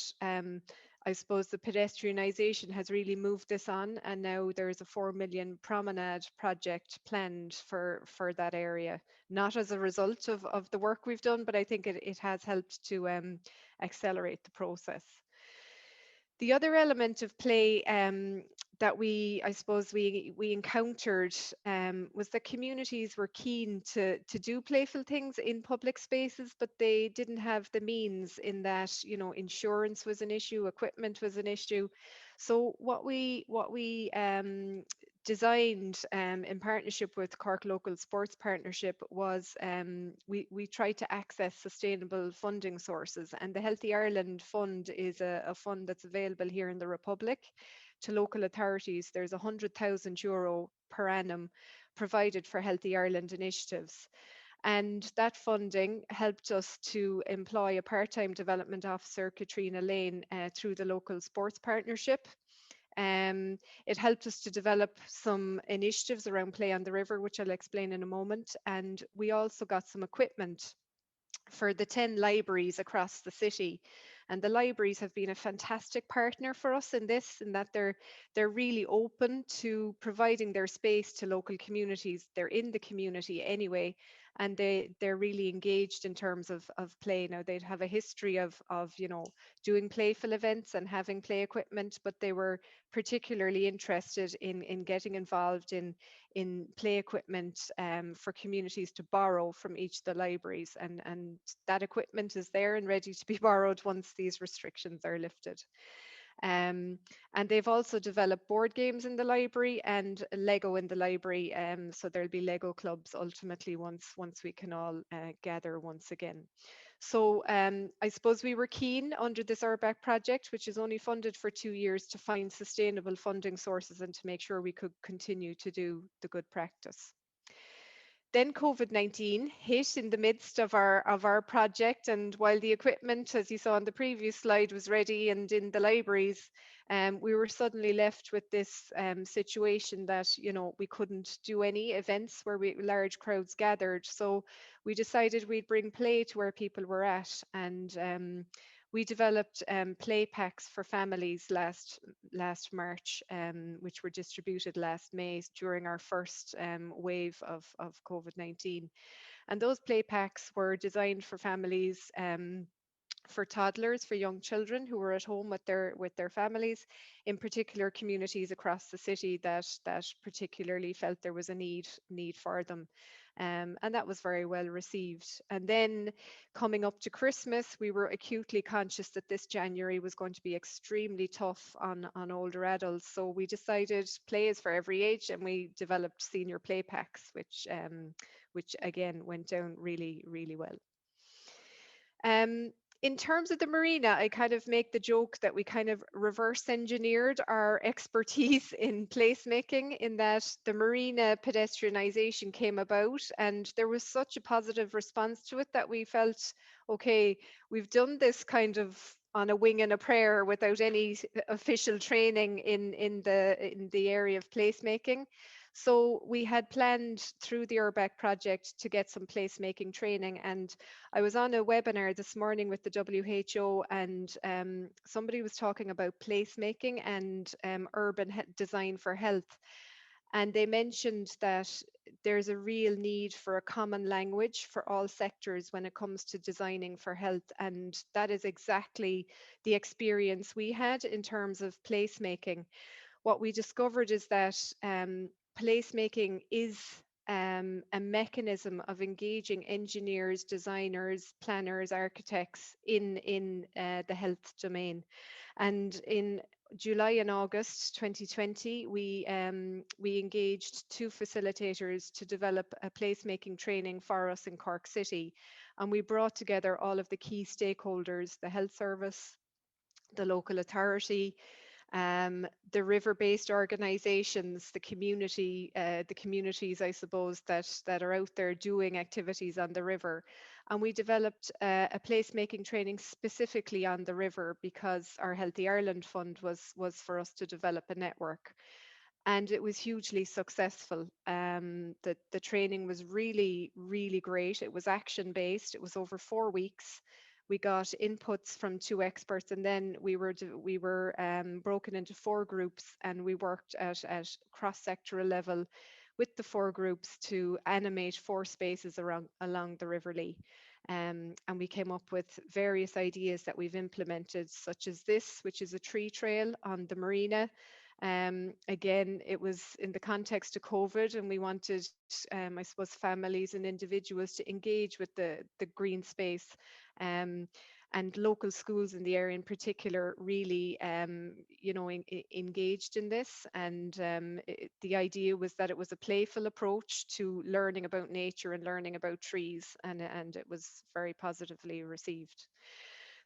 I suppose the pedestrianisation has really moved this on, and now there's a 4 million promenade project planned for that area. Not as a result of the work we've done, but I think it has helped to accelerate the process. The other element of play that I suppose we encountered was that communities were keen to do playful things in public spaces, but they didn't have the means, in that, insurance was an issue, equipment was an issue. So what we designed in partnership with Cork Local Sports Partnership was we tried to access sustainable funding sources, and the Healthy Ireland Fund is a fund that's available here in the Republic to local authorities. There's €100,000 per annum provided for Healthy Ireland initiatives. And that funding helped us to employ a part-time development officer, Katrina Lane, through the local sports partnership. It helped us to develop some initiatives around play on the river, which I'll explain in a moment. And we also got some equipment for the 10 libraries across the city. And the libraries have been a fantastic partner for us in this, in that they're really open to providing their space to local communities. They're in the community anyway, and they're really engaged in terms of play. Now they'd have a history of doing playful events and having play equipment, but they were particularly interested in getting involved in play equipment for communities to borrow from each of the libraries, and that equipment is there and ready to be borrowed once these restrictions are lifted. And they've also developed board games in the library and Lego in the library. So there'll be Lego clubs ultimately once we can all gather once again. So I suppose we were keen under this URBAC project, which is only funded for 2 years, to find sustainable funding sources and to make sure we could continue to do the good practice. Then COVID-19 hit in the midst of our project, and while the equipment, as you saw on the previous slide, was ready and in the libraries, we were suddenly left with this situation that we couldn't do any events where large crowds gathered. So we decided we'd bring play to where people were at, and we developed play packs for families last March, which were distributed last May during our first wave of COVID-19. And those play packs were designed for families, for toddlers, for young children who were at home with their families, in particular communities across the city that particularly felt there was a need for them. And that was very well received. And then coming up to Christmas, we were acutely conscious that this January was going to be extremely tough on older adults. So we decided play is for every age, and we developed senior play packs, which again went down really, really well. In terms of the marina, I kind of make the joke that we kind of reverse engineered our expertise in placemaking, in that the marina pedestrianisation came about and there was such a positive response to it that we felt, okay, we've done this kind of on a wing and a prayer without any official training in the area of placemaking. So we had planned through the URBAC project to get some placemaking training, and I was on a webinar this morning with the WHO, and somebody was talking about placemaking and urban design for health. And they mentioned that there's a real need for a common language for all sectors when it comes to designing for health. And that is exactly the experience we had in terms of placemaking. What we discovered is that placemaking is a mechanism of engaging engineers, designers, planners, architects in the health domain. And in July and August 2020, we engaged 2 facilitators to develop a placemaking training for us in Cork City. And we brought together all of the key stakeholders, the health service, the local authority, the river-based organizations, the communities, I suppose, that are out there doing activities on the river. And we developed a placemaking training specifically on the river because our Healthy Ireland Fund was for us to develop a network. And it was hugely successful. The training was really, really great. It was action-based. It was over 4 weeks. We got inputs from 2 experts, and then we were broken into 4 groups, and we worked at cross-sectoral level with the 4 groups to animate 4 spaces along the River Lee. And we came up with various ideas that we've implemented, such as this, which is a tree trail on the marina. Again, it was in the context of COVID, and we wanted, I suppose, families and individuals to engage with the green space. And local schools in the area in particular really engaged in this, and the idea was that it was a playful approach to learning about nature and learning about trees, and it was very positively received.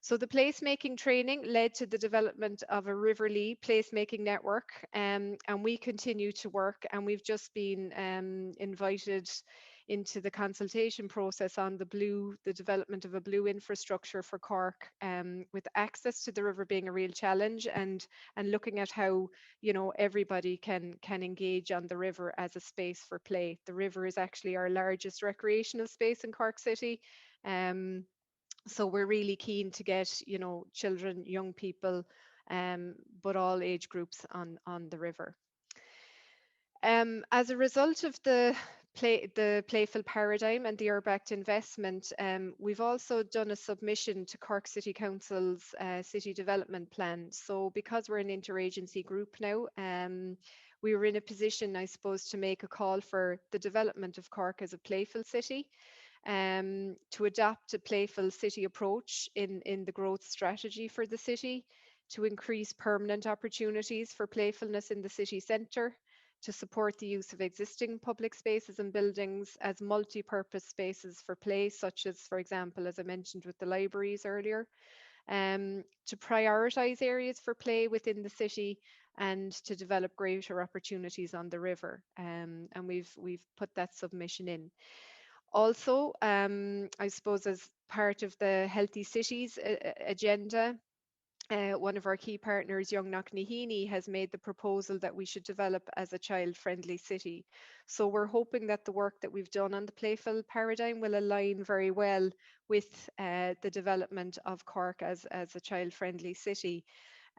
So the placemaking training led to the development of a River Lee placemaking network, and we continue to work, and we've just been invited into the consultation process on the development of a blue infrastructure for Cork, with access to the river being a real challenge, and looking at how everybody can engage on the river as a space for play. The river is actually our largest recreational space in Cork City. So we're really keen to get children, young people, but all age groups on the river. As a result of the the playful paradigm and the Urbact investment, we've also done a submission to Cork City Council's city development plan. So because we're an interagency group now, we were in a position, I suppose, to make a call for the development of Cork as a playful city, to adopt a playful city approach in the growth strategy for the city, to increase permanent opportunities for playfulness in the city centre, to support the use of existing public spaces and buildings as multi-purpose spaces for play, such as, for example, as I mentioned with the libraries earlier, to prioritise areas for play within the city, and to develop greater opportunities on the river. And we've put that submission in. Also, I suppose as part of the Healthy Cities agenda, one of our key partners, Young Knocknaheeny, has made the proposal that we should develop as a child-friendly city. So we're hoping that the work that we've done on the playful paradigm will align very well with the development of Cork as a child-friendly city.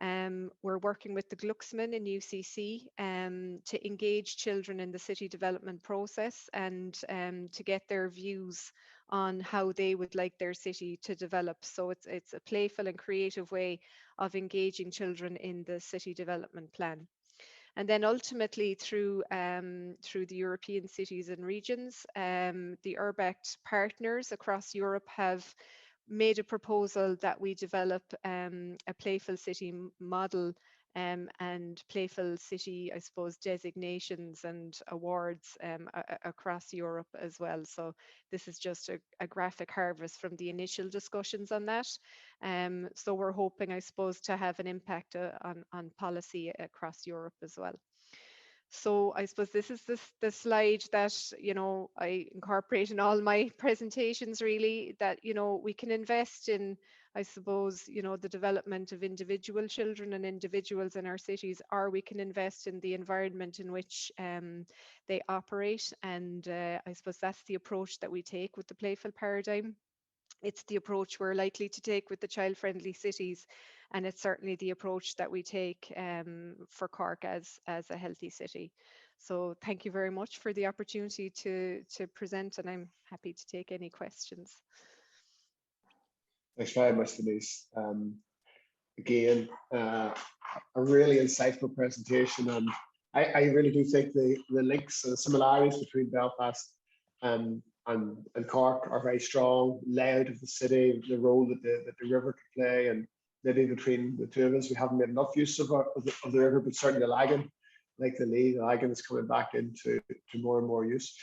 We're working with the Glucksman in UCC to engage children in the city development process, and to get their views on how they would like their city to develop. So it's a playful and creative way of engaging children in the city development plan. And then ultimately through the European cities and regions, the Urbact partners across Europe have made a proposal that we develop a playful city model, and playful city, I suppose, designations and awards across Europe as well. So this is just a graphic harvest from the initial discussions on that. So we're hoping, I suppose, to have an impact on policy across Europe as well. So I suppose this is the slide that, I incorporate in all my presentations, really, that, we can invest in, I suppose, the development of individual children and individuals in our cities, or we can invest in the environment in which they operate. And I suppose that's the approach that we take with the playful paradigm. It's the approach we're likely to take with the child-friendly cities, and it's certainly the approach that we take for Cork as a healthy city. So thank you very much for the opportunity to present, and I'm happy to take any questions. Thanks very much, Denise. Again, a really insightful presentation, and I really do think the links and the similarities between Belfast and Cork are very strong. Layout of the city, the role that the river could play, and maybe between the two of us, we haven't made enough use of the river, but certainly the Lagan, like the Lagan is coming back into more and more use.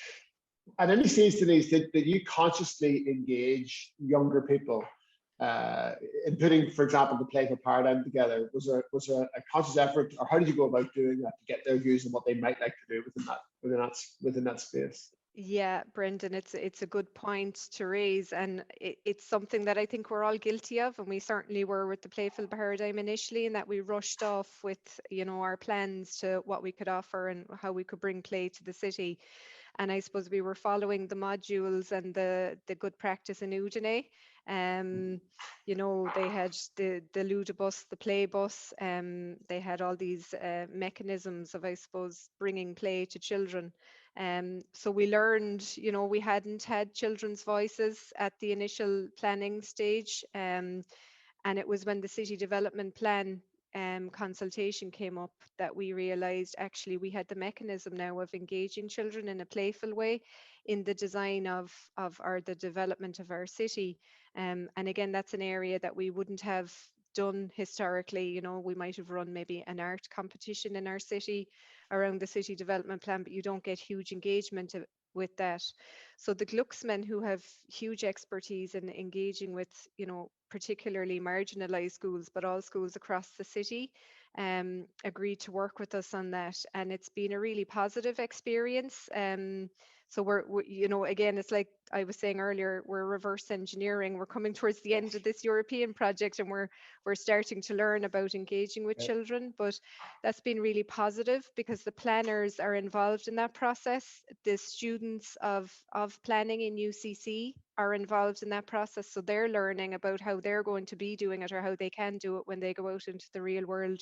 At any stage, Denise, did you consciously engage younger people in putting, for example, the playful paradigm together? Was there a conscious effort, or how did you go about doing that to get their views on what they might like to do within that space? Yeah, Brendan, it's a good point to raise, and it's something that I think we're all guilty of, and we certainly were with the playful paradigm initially, in that we rushed off with, our plans to what we could offer and how we could bring play to the city. And I suppose we were following the modules and the good practice in Udine. They had the Ludibus, the play bus, they had all these mechanisms of, I suppose, bringing play to children. So we learned, we hadn't had children's voices at the initial planning stage. And it was when the city development plan consultation came up that we realized actually we had the mechanism now of engaging children in a playful way in the design of or the development of our city. And again, that's an area that we wouldn't have done historically. We might have run maybe an art competition in our city around the city development plan, but you don't get huge engagement with that. So the Glucksmen, who have huge expertise in engaging with, particularly marginalized schools, but all schools across the city, agreed to work with us on that. And it's been a really positive experience. So we're, again, it's like I was saying earlier, we're reverse engineering. We're coming towards the end of this European project, and we're starting to learn about engaging with children. But that's been really positive because the planners are involved in that process. The students of planning in UCC are involved in that process. So they're learning about how they're going to be doing it, or how they can do it when they go out into the real world.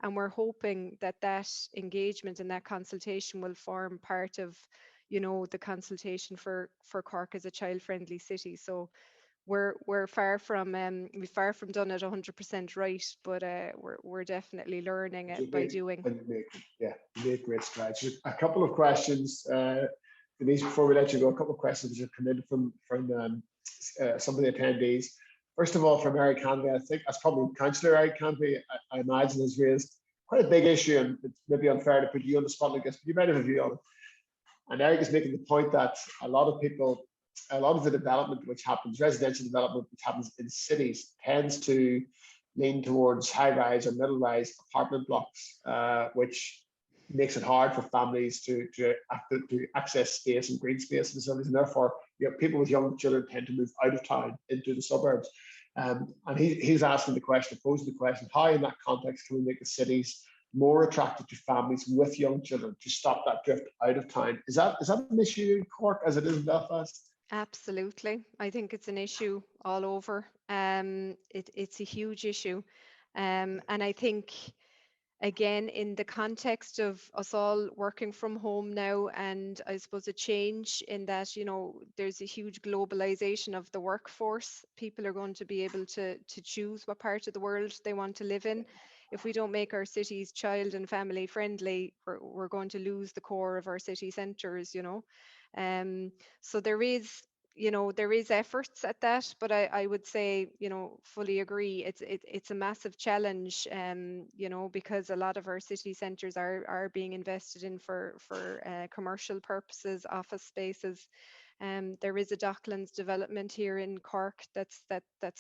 And we're hoping that engagement and that consultation will form part of the consultation for Cork as a child-friendly city. So we're far from we've far from done it 100% right, but we're definitely learning it by doing. You make great strides. Just a couple of questions, Denise, before we let you go. A couple of questions that have come in from some of the attendees. First of all, from Eric Canby, I think that's probably Councillor Eric Canby, I imagine, has raised quite a big issue, and it's maybe unfair to put you on the spot like this, but you might have a view on it. And Eric is making the point that a lot of the development which happens, residential development which happens in cities, tends to lean towards high-rise or middle-rise apartment blocks, which makes it hard for families to access space and green space facilities, and therefore people with young children tend to move out of town into the suburbs. And he's asking the question, posing the question, how in that context can we make the cities more attractive to families with young children to stop that drift out of town? Is that an issue in Cork as it is in Belfast? Absolutely. I think it's an issue all over. It's a huge issue. And I think, again, in the context of us all working from home now, and I suppose a change in that, there's a huge globalization of the workforce. People are going to be able to choose what part of the world they want to live in. If we don't make our cities child and family friendly, we're going to lose the core of our city centres, So there is efforts at that, but I would say, fully agree. It's a massive challenge, because a lot of our city centres are being invested in for commercial purposes, office spaces. There is a Docklands development here in Cork that's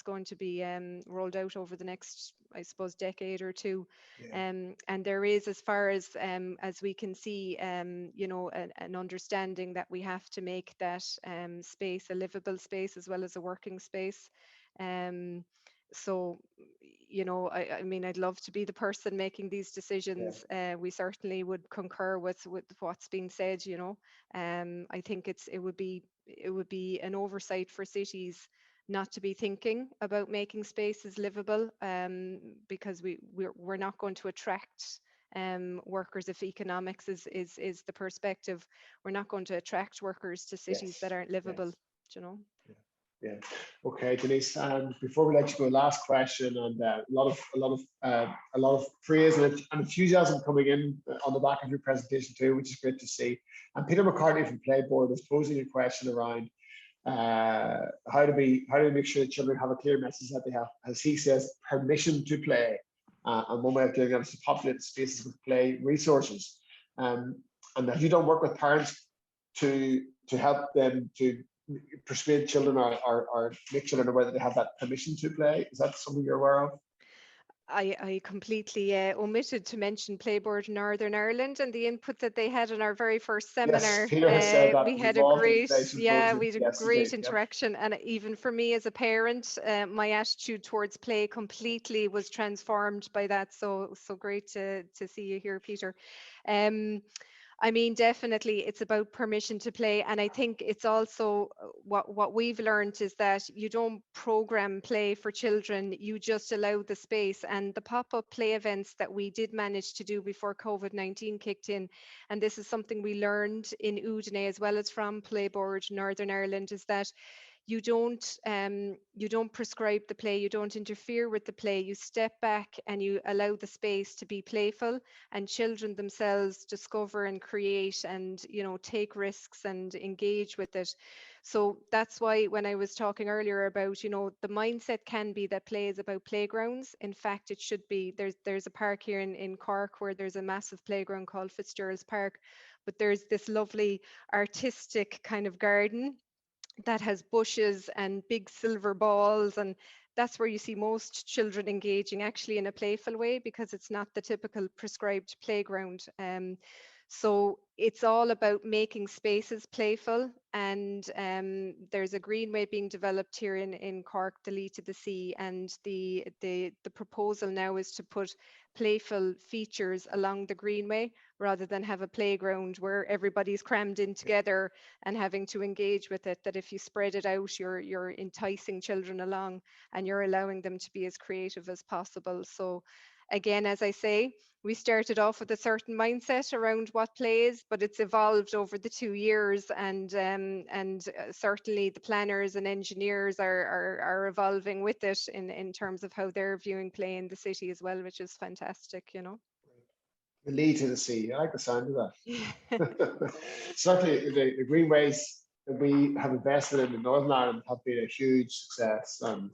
going to be rolled out over the next, I suppose, decade or two. Yeah. And there is, as far as we can see, an understanding that we have to make that space a livable space as well as a working space. So, I mean, I'd love to be the person making these decisions. We certainly would concur with what's been said. I think it would be an oversight for cities not to be thinking about making spaces livable, because we're not going to attract workers if economics is the perspective. We're not going to attract workers to cities that aren't livable. Yeah. Okay, Denise. And before we let you go, last question, and a lot of praise and enthusiasm coming in on the back of your presentation too, which is great to see. And Peter McCartney from Playboard is posing a question around how do we make sure that children have a clear message that they have, as he says, permission to play. And one way of doing that is to populate spaces with play resources. And that you don't work with parents to help them to persuade children or make children aware that they have that permission to play. Is that something you're aware of? I completely omitted to mention Playboard Northern Ireland and the input that they had in our very first seminar. Yes, Peter has said that. We had a great interaction, and even for me as a parent, my attitude towards play completely was transformed by that. So great to see you here, Peter. I mean, definitely it's about permission to play. And I think it's also what we've learned is that you don't program play for children, you just allow the space. And the pop-up play events that we did manage to do before COVID-19 kicked in, and this is something we learned in Udine as well as from Playboard Northern Ireland, is that you don't prescribe the play, you don't interfere with the play, you step back and you allow the space to be playful, and children themselves discover and create and take risks and engage with it. So that's why when I was talking earlier about the mindset can be that play is about playgrounds. In fact, it should be. There's a park here in Cork where there's a massive playground called Fitzgerald's Park, but there's this lovely artistic kind of garden that has bushes and big silver balls, and that's where you see most children engaging actually in a playful way, because it's not the typical prescribed playground. So it's all about making spaces playful, and there's a greenway being developed here in Cork, the Lee to the Sea, and the proposal now is to put playful features along the greenway rather than have a playground where everybody's crammed in together and having to engage with it. That if you spread it out, you're enticing children along and you're allowing them to be as creative as possible. So again, as I say, we started off with a certain mindset around what play is, but it's evolved over the 2 years, and certainly the planners and engineers are evolving with it in terms of how they're viewing play in the city as well, which is fantastic, you know. The lead to the sea. I like the sound of that. Certainly, the greenways that we have invested in Northern Ireland have been a huge success, and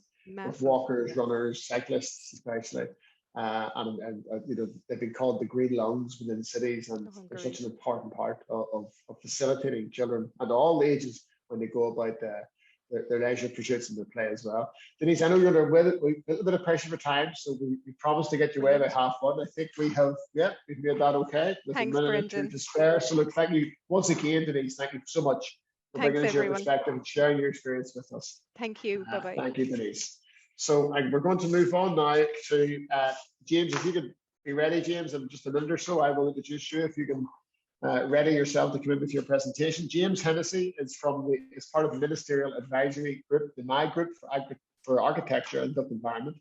with walkers, runners, cyclists especially. You know, they've been called the green lungs within cities, and they're such an important part of facilitating children at all ages when they go about their leisure pursuits and their play as well. Denise, I know you're under a little bit of pressure for time, so we promised to get you away by 1:30. I think we have, yeah, we've made that okay. With Thanks, a minute Brendan. or two to spare. So look, thank you once again, Denise. Thank you so much for bringing us your perspective and sharing your experience with us. Thank you. Bye-bye. Thank you, Denise. So we're going to move on now to James. If you could be ready, James, in just a minute or so, I will introduce you. If you can ready yourself to come in with your presentation. James Hennessy is part of the Ministerial Advisory Group, the My Group for Architecture and Built Environment,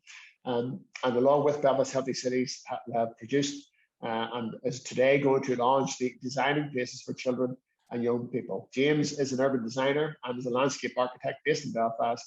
and along with Belfast Healthy Cities have produced and is today going to launch the Designing Places for Children and Young People. James is an urban designer and is a landscape architect based in Belfast,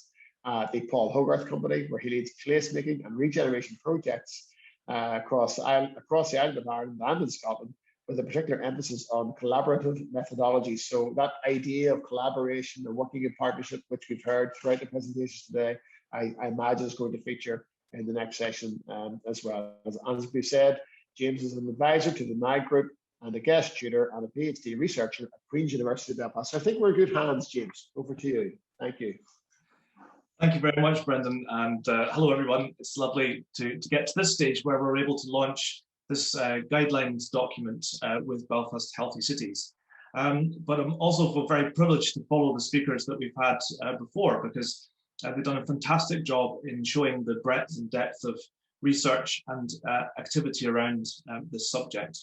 the Paul Hogarth Company, where he leads placemaking and regeneration projects across the island of Ireland and in Scotland, with a particular emphasis on collaborative methodologies. So that idea of collaboration and working in partnership, which we've heard throughout the presentations today, I imagine is going to feature in the next session as well. As we've said, James is an advisor to the My Group and a guest tutor and a PhD researcher at Queen's University of Belfast. So I think we're in good hands, James. Over to you. Thank you. Thank you very much, Brendan, and hello everyone. It's lovely to get to this stage where we're able to launch this guidelines document with Belfast Healthy Cities. But I'm also very privileged to follow the speakers that we've had before, because they've done a fantastic job in showing the breadth and depth of research and activity around this subject.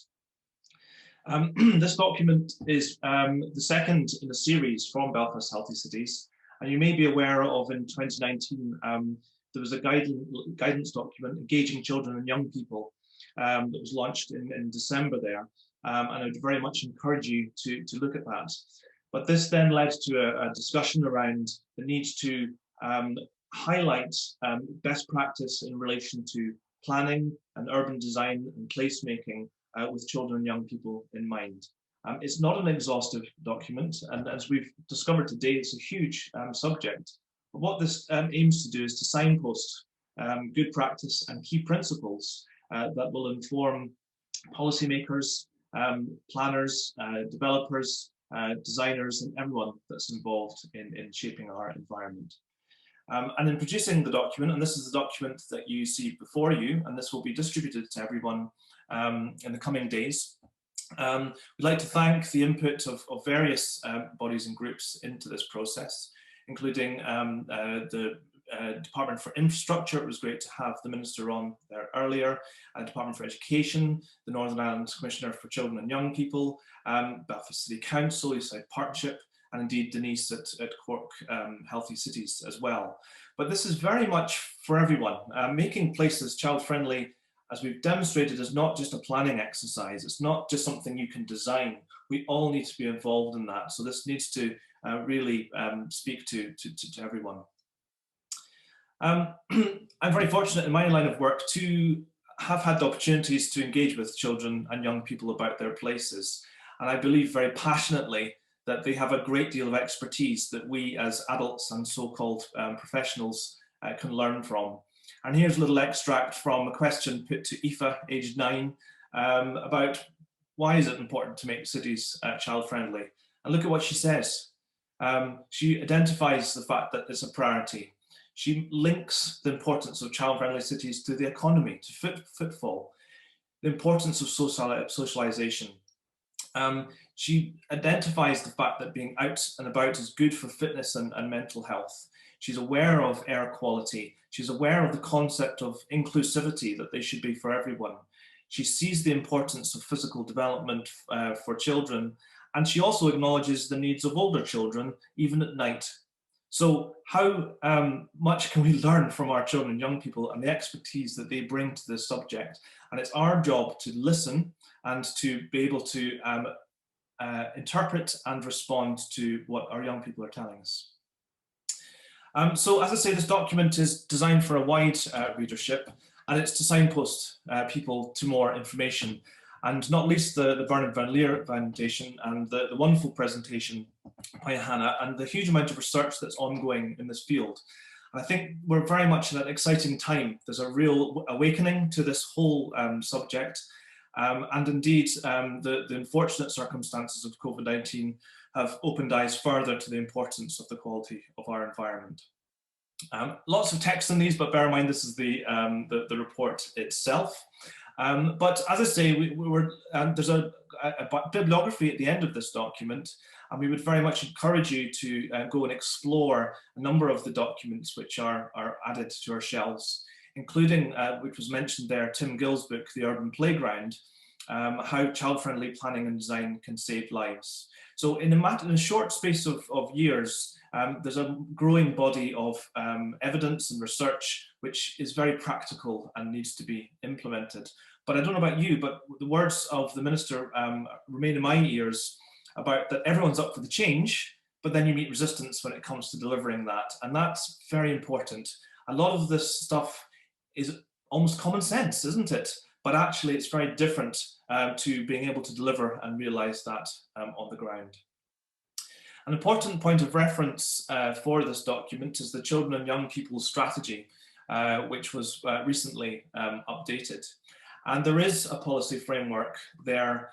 This document is the second in a series from Belfast Healthy Cities. And you may be aware of, in 2019, there was a guidance document, Engaging Children and Young People, that was launched in December there. And I would very much encourage you to look at that. But this then led to a discussion around the need to highlight best practice in relation to planning and urban design and placemaking with children and young people in mind. It's not an exhaustive document, and as we've discovered today, it's a huge subject. But what this aims to do is to signpost good practice and key principles that will inform policymakers, planners, developers, designers, and everyone that's involved in shaping our environment. And in producing the document, and this is the document that you see before you, and this will be distributed to everyone in the coming days. We'd like to thank the input of various bodies and groups into this process, including the Department for Infrastructure. It was great to have the Minister on there earlier, Department for Education, the Northern Ireland Commissioner for Children and Young People, Belfast City Council, Eastside Partnership, and indeed Denise at Cork Healthy Cities as well. But this is very much for everyone. Making places child-friendly, as we've demonstrated, is not just a planning exercise. It's not just something you can design. We all need to be involved in that. So this needs to really speak to everyone. I'm very fortunate in my line of work to have had the opportunities to engage with children and young people about their places. And I believe very passionately that they have a great deal of expertise that we as adults and so-called professionals can learn from. And here's a little extract from a question put to Aoife, aged 9, about why is it important to make cities child-friendly? And look at what she says. She identifies the fact that it's a priority. She links the importance of child-friendly cities to the economy, to footfall, the importance of socialization. She identifies the fact that being out and about is good for fitness and mental health. She's aware of air quality. She's aware of the concept of inclusivity, that they should be for everyone. She sees the importance of physical development for children, and she also acknowledges the needs of older children, even at night. So how much can we learn from our children and young people and the expertise that they bring to this subject? And it's our job to listen and to be able to interpret and respond to what our young people are telling us. So as I say, this document is designed for a wide readership, and it's to signpost people to more information, and not least the Bernard Van Leer Foundation and the wonderful presentation by Hannah and the huge amount of research that's ongoing in this field. And I think we're very much in an exciting time. There's a real awakening to this whole subject. And indeed, the unfortunate circumstances of COVID-19 have opened eyes further to the importance of the quality of our environment. Lots of text in these, but bear in mind this is the report itself. But as I say, there's a bibliography at the end of this document, and we would very much encourage you to go and explore a number of the documents which are added to our shelves, including, which was mentioned there, Tim Gill's book, The Urban Playground, How Child-Friendly Planning and Design Can Save Lives. So in a short space of years, there's a growing body of evidence and research which is very practical and needs to be implemented. But I don't know about you, but the words of the Minister remain in my ears about that everyone's up for the change, but then you meet resistance when it comes to delivering that. And that's very important. A lot of this stuff is almost common sense, isn't it? But actually it's very different to being able to deliver and realise that on the ground. An important point of reference for this document is the Children and Young People's Strategy, which was recently updated. And there is a policy framework there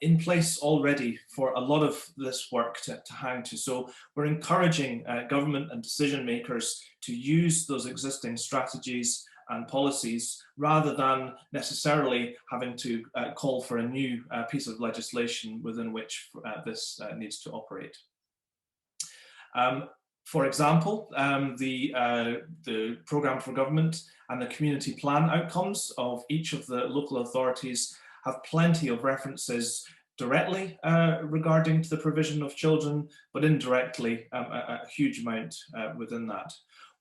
in place already for a lot of this work to hang to. So we're encouraging government and decision makers to use those existing strategies and policies rather than necessarily having to call for a new piece of legislation within which this needs to operate. For example, the programme for government and the community plan outcomes of each of the local authorities have plenty of references directly regarding to the provision of children, but indirectly a huge amount within that.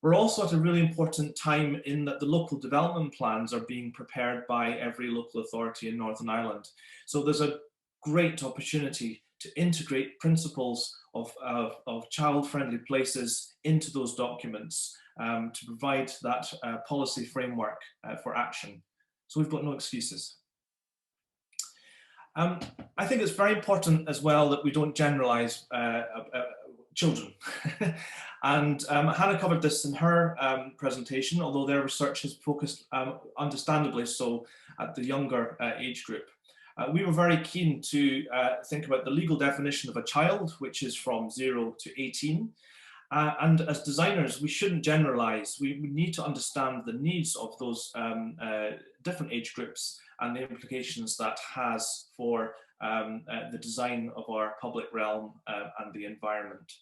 We're also at a really important time in that the local development plans are being prepared by every local authority in Northern Ireland. So there's a great opportunity to integrate principles of child-friendly places into those documents to provide that policy framework for action. So we've got no excuses. I think it's very important as well that we don't generalise children. And Hannah covered this in her presentation, although their research has focused understandably so at the younger age group. We were very keen to think about the legal definition of a child, which is from 0 to 18. And as designers, we shouldn't generalize. We need to understand the needs of those different age groups and the implications that has for the design of our public realm and the environment.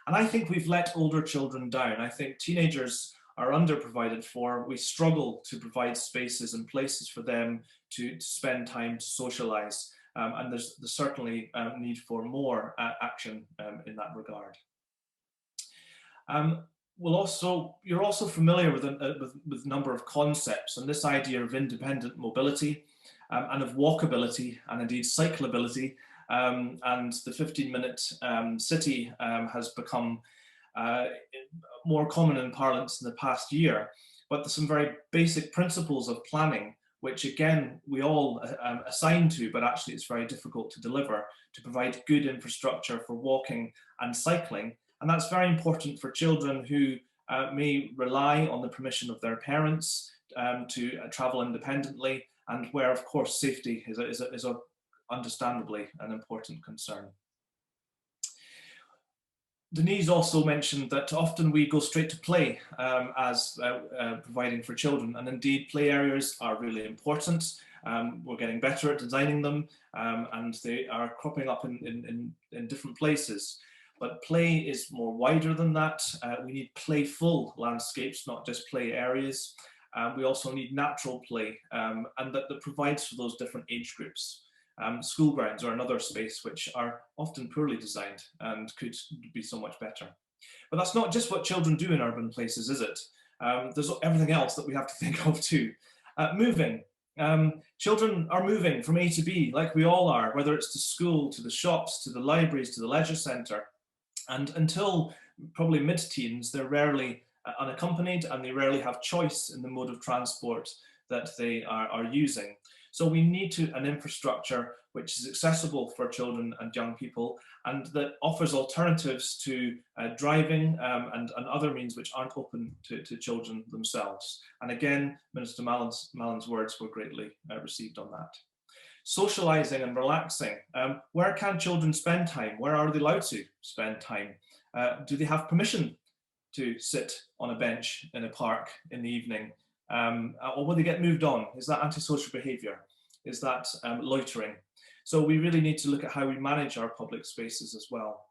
And I think we've let older children down. I think teenagers are underprovided for. We struggle to provide spaces and places for them to spend time to socialize. And there's certainly a need for more action in that regard. You're also familiar with a number of concepts, and this idea of independent mobility and of walkability and indeed cyclability, and the 15-minute city has become more common in parlance in the past year. But there's some very basic principles of planning, which again, we all assign to, but actually it's very difficult to deliver, to provide good infrastructure for walking and cycling. And that's very important for children who may rely on the permission of their parents to travel independently, and where, of course, safety is understandably an important concern. Denise also mentioned that often we go straight to play as providing for children, and indeed play areas are really important. We're getting better at designing them, and they are cropping up in different places. But play is more wider than that. We need playful landscapes, not just play areas. We also need natural play, and that provides for those different age groups. School grounds are another space which are often poorly designed and could be so much better. But that's not just what children do in urban places, is it? There's everything else that we have to think of too. Moving. Children are moving from A to B, like we all are, whether it's to school, to the shops, to the libraries, to the leisure centre. And until probably mid-teens, they're rarely unaccompanied, and they rarely have choice in the mode of transport that they are using. So we need an infrastructure which is accessible for children and young people, and that offers alternatives to driving and other means which aren't open to children themselves. And again, Minister Mallon's words were greatly received on that. Socialising and relaxing. Where can children spend time? Where are they allowed to spend time? Do they have permission to sit on a bench in a park in the evening? Or will they get moved on? Is that antisocial behaviour? Is that loitering? So we really need to look at how we manage our public spaces as well.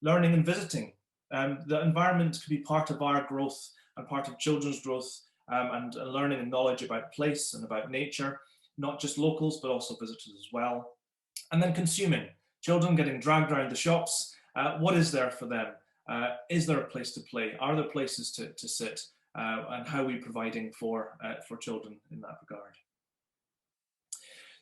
Learning and visiting. The environment can be part of our growth and part of children's growth, and learning and knowledge about place and about nature, not just locals, but also visitors as well. And then consuming. Children getting dragged around the shops. What is there for them? Is there a place to play? Are there places to sit? And how are we providing for children in that regard?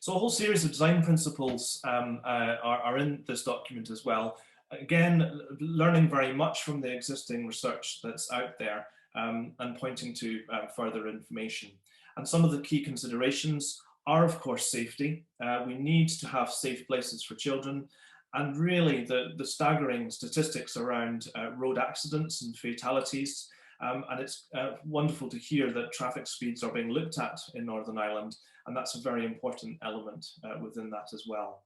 So a whole series of design principles are in this document as well. Again, learning very much from the existing research that's out there, and pointing to further information. And some of the key considerations are, of course, safety. We need to have safe places for children. And really the staggering statistics around road accidents and fatalities. And it's wonderful to hear that traffic speeds are being looked at in Northern Ireland, and that's a very important element within that as well.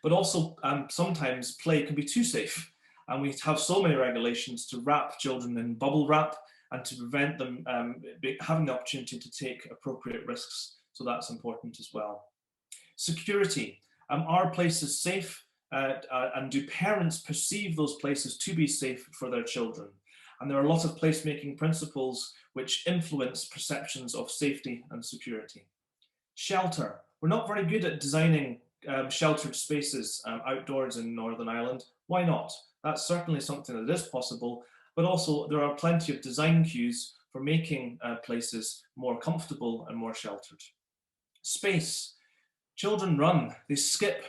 But also sometimes play can be too safe, and we have so many regulations to wrap children in bubble wrap and to prevent them having the opportunity to take appropriate risks. So that's important as well. Security. Are places safe, and do parents perceive those places to be safe for their children? And there are a lot of placemaking principles which influence perceptions of safety and security. Shelter. We're not very good at designing sheltered spaces outdoors in Northern Ireland. Why not? That's certainly something that is possible, but also there are plenty of design cues for making places more comfortable and more sheltered. Space. Children run, they skip,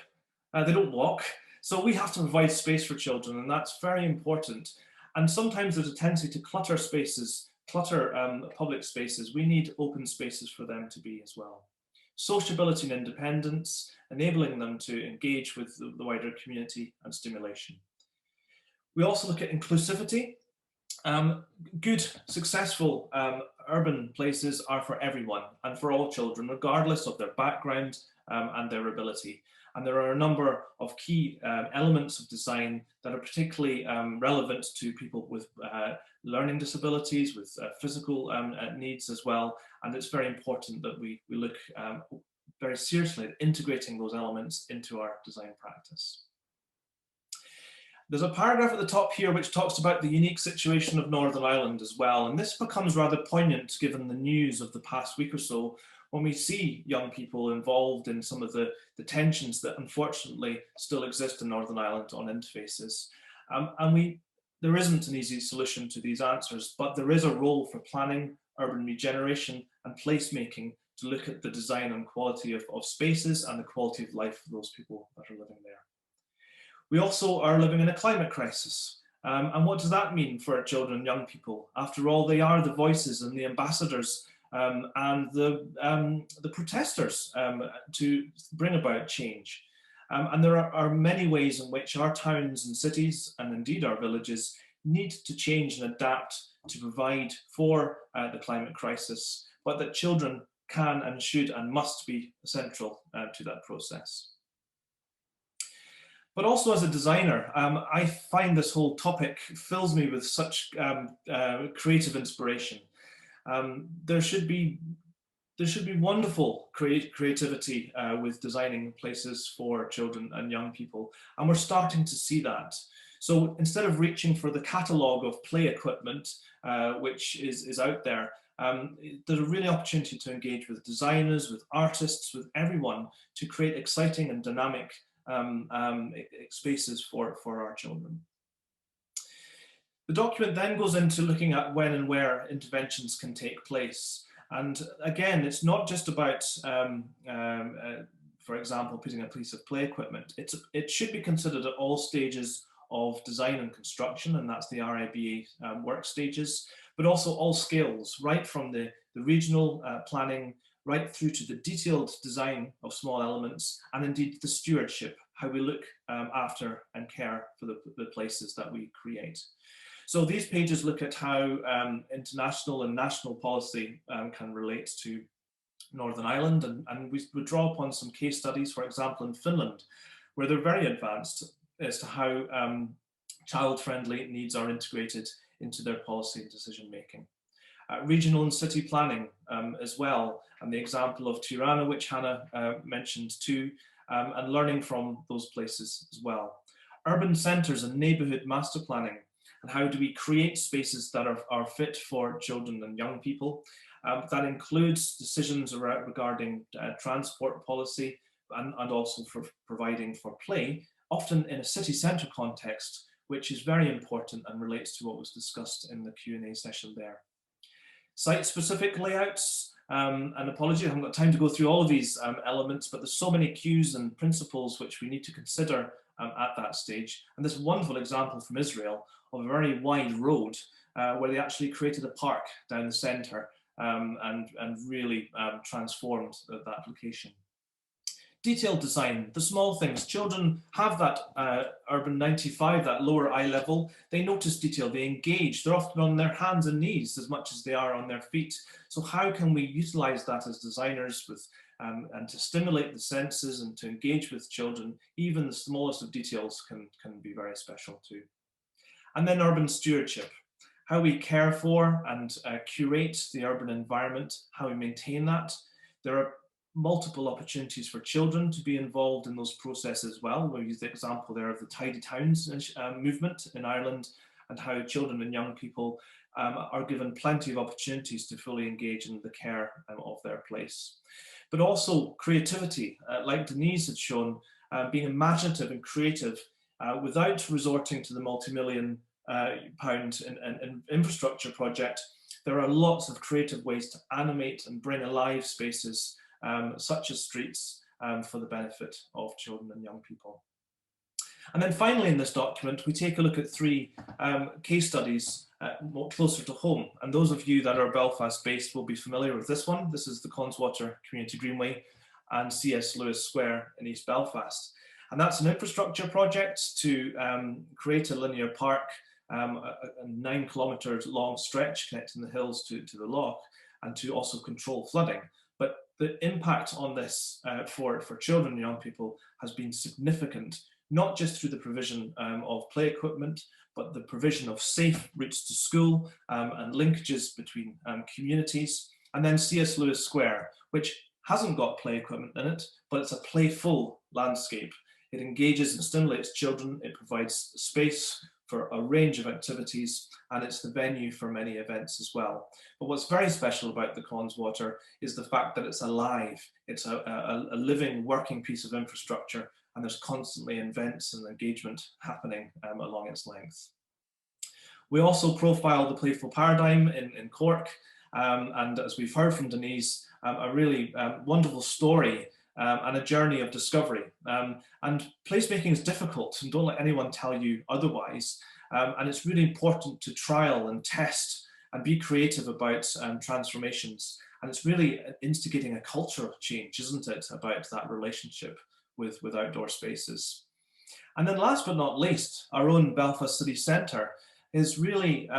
they don't walk. So we have to provide space for children, and that's very important. And sometimes there's a tendency to clutter spaces, public spaces. We need open spaces for them to be as well. Sociability and independence, enabling them to engage with the wider community and stimulation. We also look at inclusivity. Good, successful urban places are for everyone and for all children, regardless of their background and their ability. And there are a number of key elements of design that are particularly relevant to people with learning disabilities, with physical needs as well. And it's very important that we look very seriously at integrating those elements into our design practice. There's a paragraph at the top here which talks about the unique situation of Northern Ireland as well. And this becomes rather poignant given the news of the past week or so, when we see young people involved in some of the tensions that unfortunately still exist in Northern Ireland on interfaces. There isn't an easy solution to these answers, but there is a role for planning, urban regeneration and placemaking to look at the design and quality of spaces and the quality of life for those people that are living there. We also are living in a climate crisis. And what does that mean for children and young people? After all, they are the voices and the ambassadors and the protesters to bring about change. And there are many ways in which our towns and cities, and indeed our villages, need to change and adapt to provide for the climate crisis, but that children can and should and must be central to that process. But also as a designer, I find this whole topic fills me with such creative inspiration. There should be wonderful creativity with designing places for children and young people, and we're starting to see that. So instead of reaching for the catalogue of play equipment, which is out there, there's a really opportunity to engage with designers, with artists, with everyone to create exciting and dynamic spaces for our children. The document then goes into looking at when and where interventions can take place. And again, it's not just about, for example, putting a piece of play equipment. It should be considered at all stages of design and construction, and that's the RIBA work stages, but also all scales, right from the regional planning, right through to the detailed design of small elements, and indeed the stewardship, how we look after and care for the places that we create. So these pages look at how international and national policy can relate to Northern Ireland, and we would draw upon some case studies, for example, in Finland, where they're very advanced as to how child-friendly needs are integrated into their policy decision-making. Regional and city planning as well, and the example of Tirana, which Hannah mentioned too, and learning from those places as well. Urban centres and neighbourhood master planning, and how do we create spaces that are fit for children and young people. That includes decisions regarding transport policy and also for providing for play, often in a city centre context, which is very important and relates to what was discussed in the Q&A session there. Site-specific layouts, and apology, I haven't got time to go through all of these elements, but there's so many cues and principles which we need to consider at that stage. And this wonderful example from Israel of a very wide road where they actually created a park down the centre and really transformed that location. Detailed design, the small things. Children have that urban 95, that lower eye level. They notice detail, they engage. They're often on their hands and knees as much as they are on their feet. So how can we utilize that as designers with, and to stimulate the senses and to engage with children? Even the smallest of details can be very special too. And then urban stewardship, how we care for and curate the urban environment, how we maintain that. There are multiple opportunities for children to be involved in those processes as well. We'll use the example there of the Tidy Towns movement in Ireland, and how children and young people are given plenty of opportunities to fully engage in the care of their place. But also creativity, like Denise had shown, being imaginative and creative without resorting to the multi-million pound infrastructure project. There are lots of creative ways to animate and bring alive spaces such as streets for the benefit of children and young people. And then finally in this document, we take a look at 3 case studies more closer to home. And those of you that are Belfast based will be familiar with this one. This is the Connswater Community Greenway and C.S. Lewis Square in East Belfast. And that's an infrastructure project to create a linear park, a 9 kilometre long stretch connecting the hills to the loch, and to also control flooding. But the impact on this for children and young people has been significant, not just through the provision of play equipment, but the provision of safe routes to school and linkages between communities. And then C.S. Lewis Square, which hasn't got play equipment in it, but it's a playful landscape. It engages and stimulates children, it provides space for a range of activities, and it's the venue for many events as well. But what's very special about the Connswater is the fact that it's alive. It's a living, working piece of infrastructure, and there's constantly events and engagement happening along its length. We also profile the playful paradigm in Cork, and as we've heard from Denise, a really wonderful story and a journey of discovery. And placemaking is difficult, and don't let anyone tell you otherwise. And it's really important to trial and test and be creative about transformations. And it's really instigating a culture of change, isn't it, about that relationship with outdoor spaces. And then last but not least, our own Belfast City Centre is really,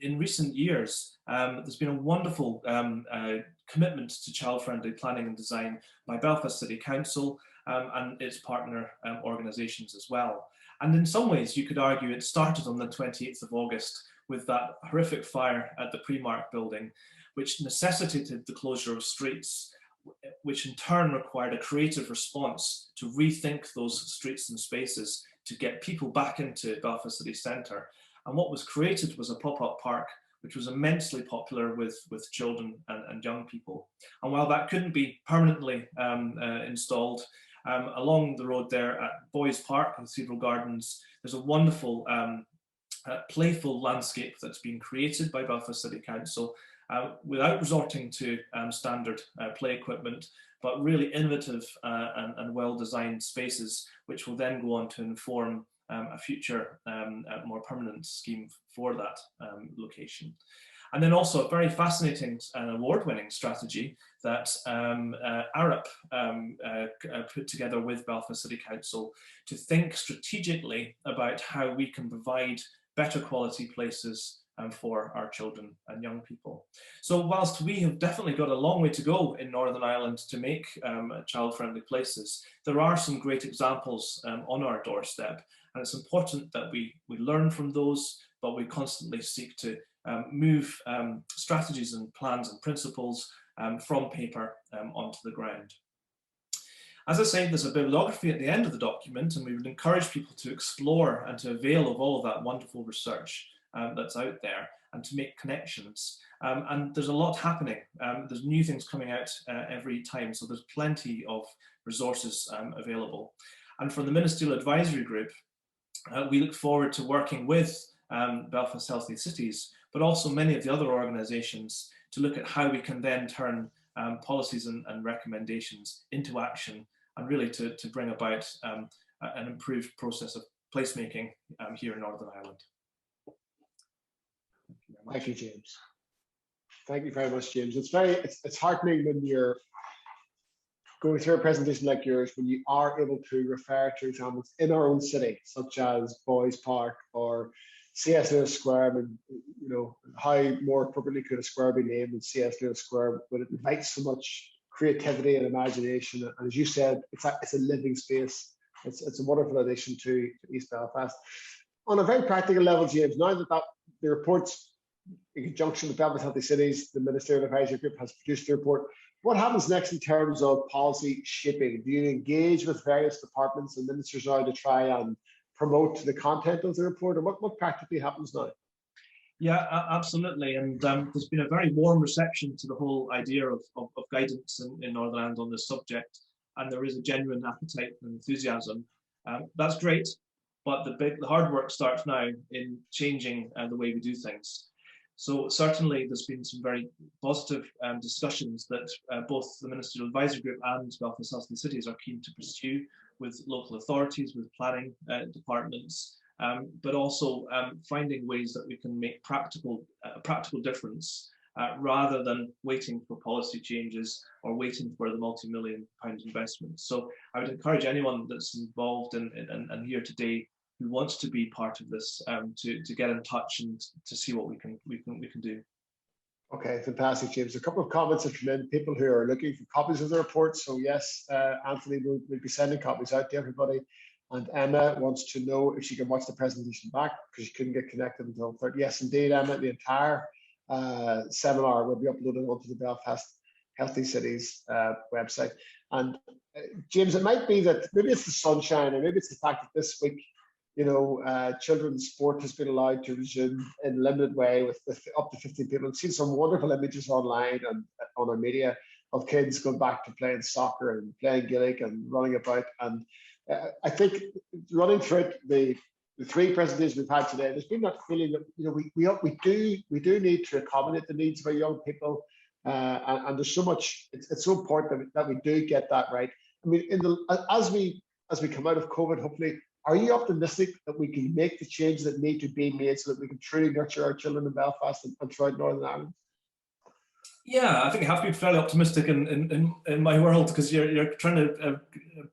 in recent years, there's been a wonderful commitment to child-friendly planning and design by Belfast City Council and its partner organisations as well. And in some ways, you could argue it started on the 28th of August with that horrific fire at the Primark building, which necessitated the closure of streets, which in turn required a creative response to rethink those streets and spaces to get people back into Belfast City Centre. And what was created was a pop-up park, which was immensely popular with children and young people. And while that couldn't be permanently installed, along the road there at Boys Park and Cathedral Gardens, there's a wonderful playful landscape that's been created by Belfast City Council without resorting to standard play equipment, but really innovative and well-designed spaces, which will then go on to inform a future more permanent scheme for that location. And then also a very fascinating and award-winning strategy that Arup put together with Belfast City Council to think strategically about how we can provide better quality places for our children and young people. So whilst we have definitely got a long way to go in Northern Ireland to make child-friendly places, there are some great examples on our doorstep, and it's important that we learn from those, but we constantly seek to move strategies and plans and principles from paper onto the ground. As I say, there's a bibliography at the end of the document, and we would encourage people to explore and to avail of all of that wonderful research that's out there and to make connections. And there's a lot happening. There's new things coming out every time, so there's plenty of resources available. And for the Ministerial Advisory Group, we look forward to working with Belfast Healthy Cities, but also many of the other organisations to look at how we can then turn policies and recommendations into action, and really to bring about an improved process of placemaking here in Northern Ireland. Thank you, James. Thank you very much, James. It's heartening when you're going through a presentation like yours, when you are able to refer to examples in our own city, such as Boys Park or C.S. Lewis Square. And, you know, how more appropriately could a square be named than C.S. Lewis Square, but it invites so much creativity and imagination. And as you said, it's a living space. It's a wonderful addition to East Belfast. On a very practical level, James, now that the reports, in conjunction with Belfast Healthy Cities, the Ministerial Advisory Group has produced the report, what happens next in terms of policy shaping? Do you engage with various departments and ministers now to try and promote the content of the report, or what practically happens now? Yeah, absolutely. And there's been a very warm reception to the whole idea of guidance in Northern Ireland on this subject, and there is a genuine appetite and enthusiasm. That's great, but the hard work starts now in changing the way we do things. So certainly there's been some very positive discussions that both the Ministerial Advisory Group and Belfast Healthy Cities are keen to pursue with local authorities, with planning departments, but also finding ways that we can make practical difference rather than waiting for policy changes or waiting for the multi-million-pound investment. So I would encourage anyone that's involved and here today who wants to be part of this to get in touch and to see what we can do. Okay, fantastic, James. A couple of comments have come in, people who are looking for copies of the report. So yes, Anthony will be sending copies out to everybody. And Emma wants to know if she can watch the presentation back because she couldn't get connected until 30. Yes, indeed, Emma, the entire seminar will be uploaded onto the Belfast Healthy Cities website. And James, it might be that maybe it's the sunshine, or maybe it's the fact that this week, you know, children's sport has been allowed to resume in a limited way with up to 15 people. I've seen some wonderful images online and on our media of kids going back to playing soccer and playing Gaelic and running about. And I think running through it, the three presentations we've had today, there's been that feeling that, you know, we do need to accommodate the needs of our young people, and there's so much. It's so important that we do get that right. I mean, as we come out of COVID, hopefully. Are you optimistic that we can make the changes that need to be made so that we can truly nurture our children in Belfast and throughout Northern Ireland? Yeah, I think I have to be fairly optimistic in my world, because you're trying to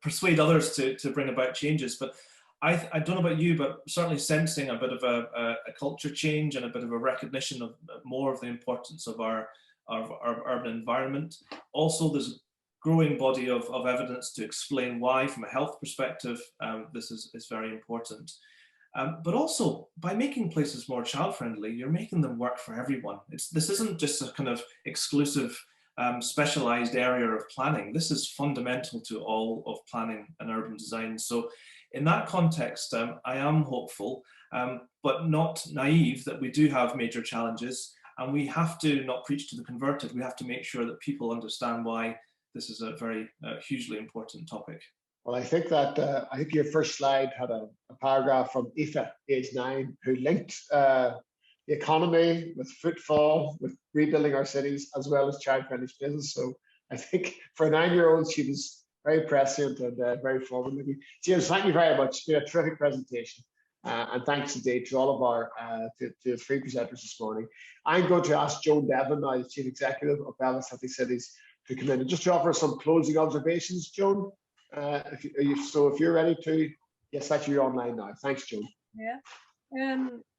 persuade others to bring about changes. But I don't know about you, but certainly sensing a bit of a culture change and a bit of a recognition of more of the importance of our urban environment. Also, there's a growing body of evidence to explain why, from a health perspective, this is very important. But also, by making places more child-friendly, you're making them work for everyone. This isn't just a kind of exclusive, specialized area of planning. This is fundamental to all of planning and urban design. So in that context, I am hopeful, but not naive, that we do have major challenges, and we have to not preach to the converted. We have to make sure that people understand why this is a very hugely important topic. Well, I think that I think your first slide had a paragraph from Aoife, age 9, who linked the economy with footfall, with rebuilding our cities, as well as child-friendly spaces. So I think for a 9-year-old, she was very prescient and very forward-looking. James, thank you very much. It's been a terrific presentation. And thanks indeed to all of our to the 3 presenters this morning. I'm going to ask Joan Devlin, now the Chief Executive of Belfast Healthy Cities, to come in and just to offer some closing observations. Joan, if you're ready to, yes, actually you're online now. Thanks, Joan. Yeah.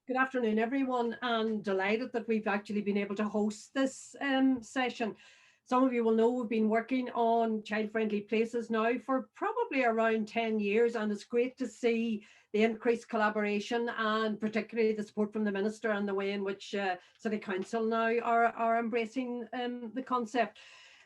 Good afternoon, everyone. I'm delighted that we've actually been able to host this session. Some of you will know we've been working on child-friendly places now for probably around 10 years, and it's great to see the increased collaboration and particularly the support from the Minister and the way in which City Council now are embracing the concept.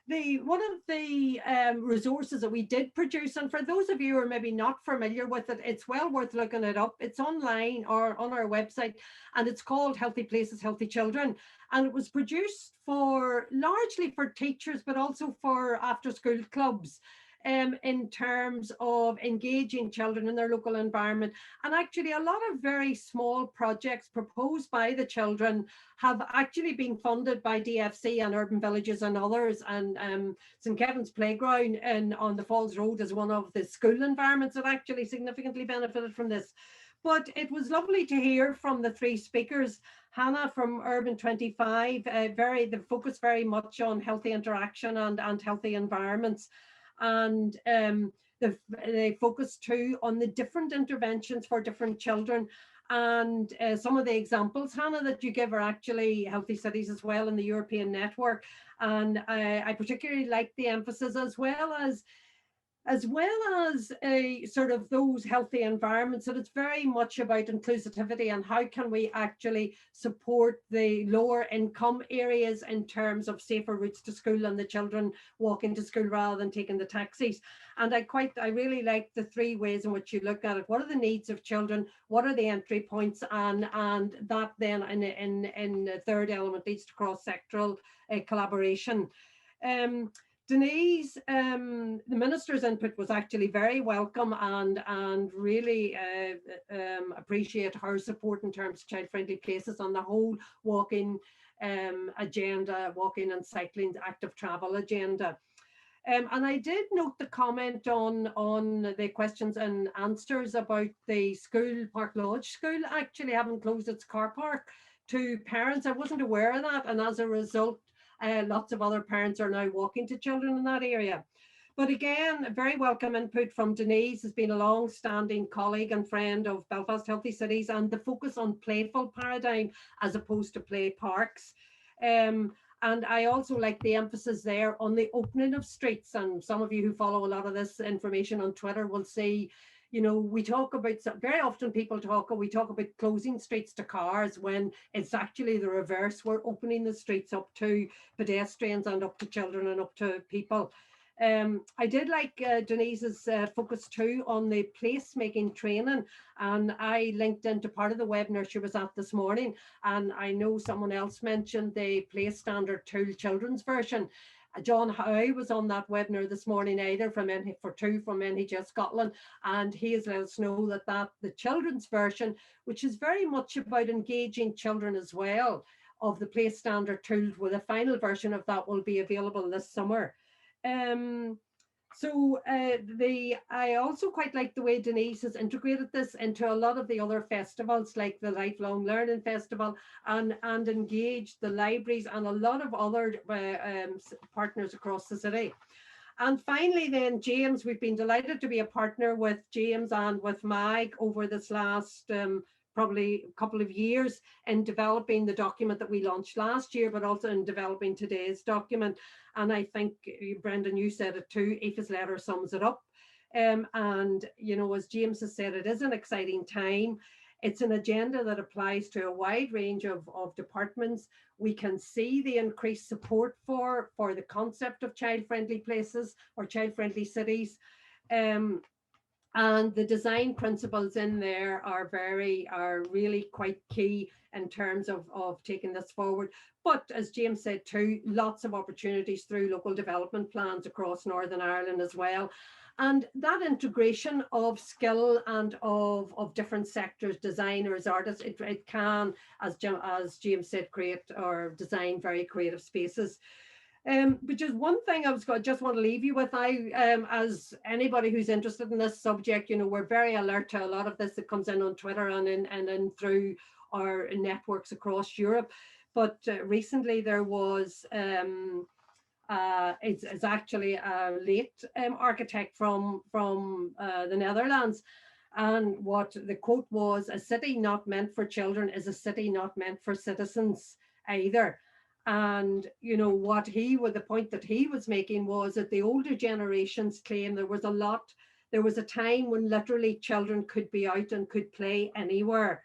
One of the resources that we did produce, and for those of you who are maybe not familiar with it, it's well worth looking it up. It's online or on our website, and it's called Healthy Places, Healthy Children. And it was produced largely for teachers, but also for after-school clubs. In terms of engaging children in their local environment. And actually a lot of very small projects proposed by the children have actually been funded by DFC and Urban Villages and others. And St. Kevin's Playground on the Falls Road is one of the school environments that actually significantly benefited from this. But it was lovely to hear from the 3 speakers. Hannah from Urban 25, the focus very much on healthy interaction and healthy environments. And they focus too on the different interventions for different children. And some of the examples, Hannah, that you give are actually Healthy Cities as well in the European network. And I particularly like the emphasis as well as a sort of those healthy environments, that it's very much about inclusivity and how can we actually support the lower income areas in terms of safer routes to school and the children walking to school rather than taking the taxis. And I really like the 3 ways in which you look at it. What are the needs of children? What are the entry points? And that then in the 3rd element leads to cross-sectoral collaboration. Denise, the Minister's input was actually very welcome, and really appreciate her support in terms of child-friendly places on the whole walking agenda, walking and cycling active travel agenda. And I did note the comment on the questions and answers about the school, Park Lodge School, actually having closed its car park to parents. I wasn't aware of that, and as a result, lots of other parents are now walking to children in that area. But again, a very welcome input from Denise, has been a long-standing colleague and friend of Belfast Healthy Cities, and the focus on playful paradigm as opposed to play parks. And I also like the emphasis there on the opening of streets. And some of you who follow a lot of this information on Twitter will see, you know, we talk about, very often we talk about closing streets to cars when it's actually the reverse. We're opening the streets up to pedestrians and up to children and up to people. I did like Denise's focus too on the placemaking training, and I linked into part of the webinar she was at this morning, and I know someone else mentioned the Place Standard Tool children's version. John Howe was on that webinar this morning, either from NHS Scotland, and he has let us know that the children's version, which is very much about engaging children as well, of the Place Standard tools, with a final version of that will be available this summer. I also quite like the way Denise has integrated this into a lot of the other festivals, like the Lifelong Learning Festival, and engaged the libraries and a lot of other partners across the city. And finally then, James, we've been delighted to be a partner with James and with Mag over this last probably a couple of years in developing the document that we launched last year, but also in developing today's document. And I think, Brendan, you said it too, Aoife's letter sums it up. And, you know, as James has said, it is an exciting time. It's an agenda that applies to a wide range of departments. We can see the increased support for the concept of child-friendly places or child-friendly cities. And the design principles in there are really quite key in terms of taking this forward. But as James said too, lots of opportunities through local development plans across Northern Ireland as well. And that integration of skill and of different sectors, designers, artists, it can, as James said, create or design very creative spaces. But just one thing just want to leave you with, as anybody who's interested in this subject, you know, we're very alert to a lot of this that comes in on Twitter and in through our networks across Europe. But recently there was, it's actually a late architect from the Netherlands. And what the quote was, "A city not meant for children is a city not meant for citizens either." And, you know, the point that he was making was that the older generations claim there was a time when literally children could be out and could play anywhere.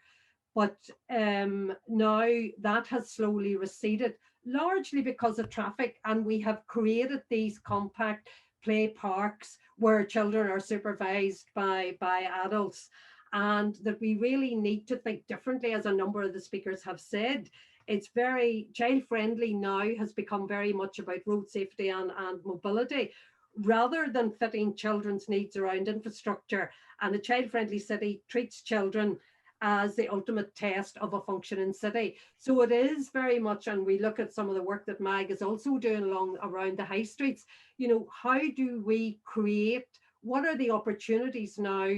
But now that has slowly receded, largely because of traffic. And we have created these compact play parks where children are supervised by adults. And that we really need to think differently, as a number of the speakers have said. It's very child-friendly now, has become very much about road safety and mobility, rather than fitting children's needs around infrastructure. And a child-friendly city treats children as the ultimate test of a functioning city. So it is very much, and we look at some of the work that Mag is also doing around the high streets, you know, how do we create, what are the opportunities now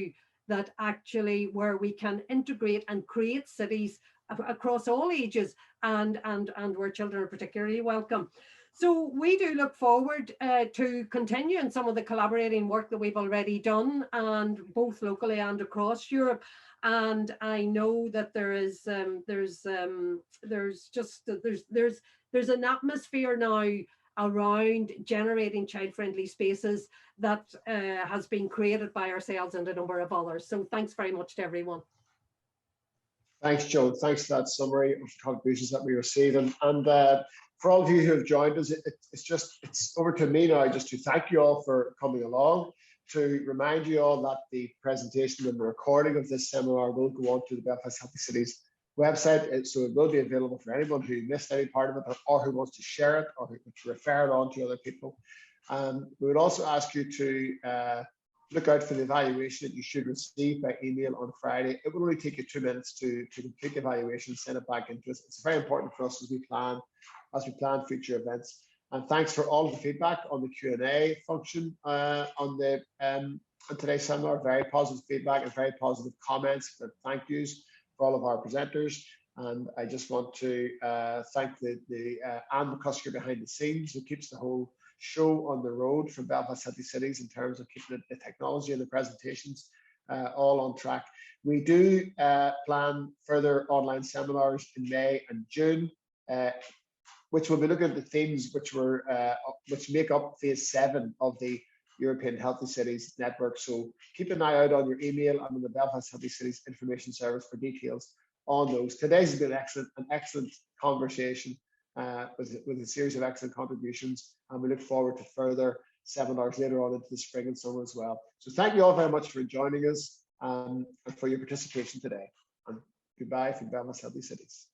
that actually where we can integrate and create cities across all ages and where children are particularly welcome. So we do look forward to continuing some of the collaborating work that we've already done, and both locally and across Europe. And I know that there's an atmosphere now around generating child-friendly spaces that has been created by ourselves and a number of others. So thanks very much to everyone. Thanks, Joe. Thanks for that summary of contributions that we received. And for all of you who have joined us, it's over to me now just to thank you all for coming along, to remind you all that the presentation and the recording of this seminar will go on to the Belfast Healthy Cities website. So it will be available for anyone who missed any part of it, or who wants to share it, or to refer it on to other people. We would also ask you to look out for the evaluation that you should receive by email on Friday. It will only take you 2 minutes to complete the evaluation, send it back into us. It's very important for us as we plan future events. And thanks for all of the feedback on the Q&A function on today's seminar. Very positive feedback and very positive comments and thank yous for all of our presenters. And I just want to thank Anne McCusker behind the scenes, who keeps the whole show on the road from Belfast Healthy Cities in terms of keeping the technology and the presentations all on track. We do plan further online seminars in May and June, which will be looking at the themes which make up phase 7 of the European Healthy Cities Network. So keep an eye out on your email and on the Belfast Healthy Cities Information Service for details on those. Today's has been an excellent conversation with a series of excellent contributions, and we look forward to further seminars later on into the spring and summer as well. So thank you all very much for joining us and for your participation today. And goodbye from Belfast Healthy Cities.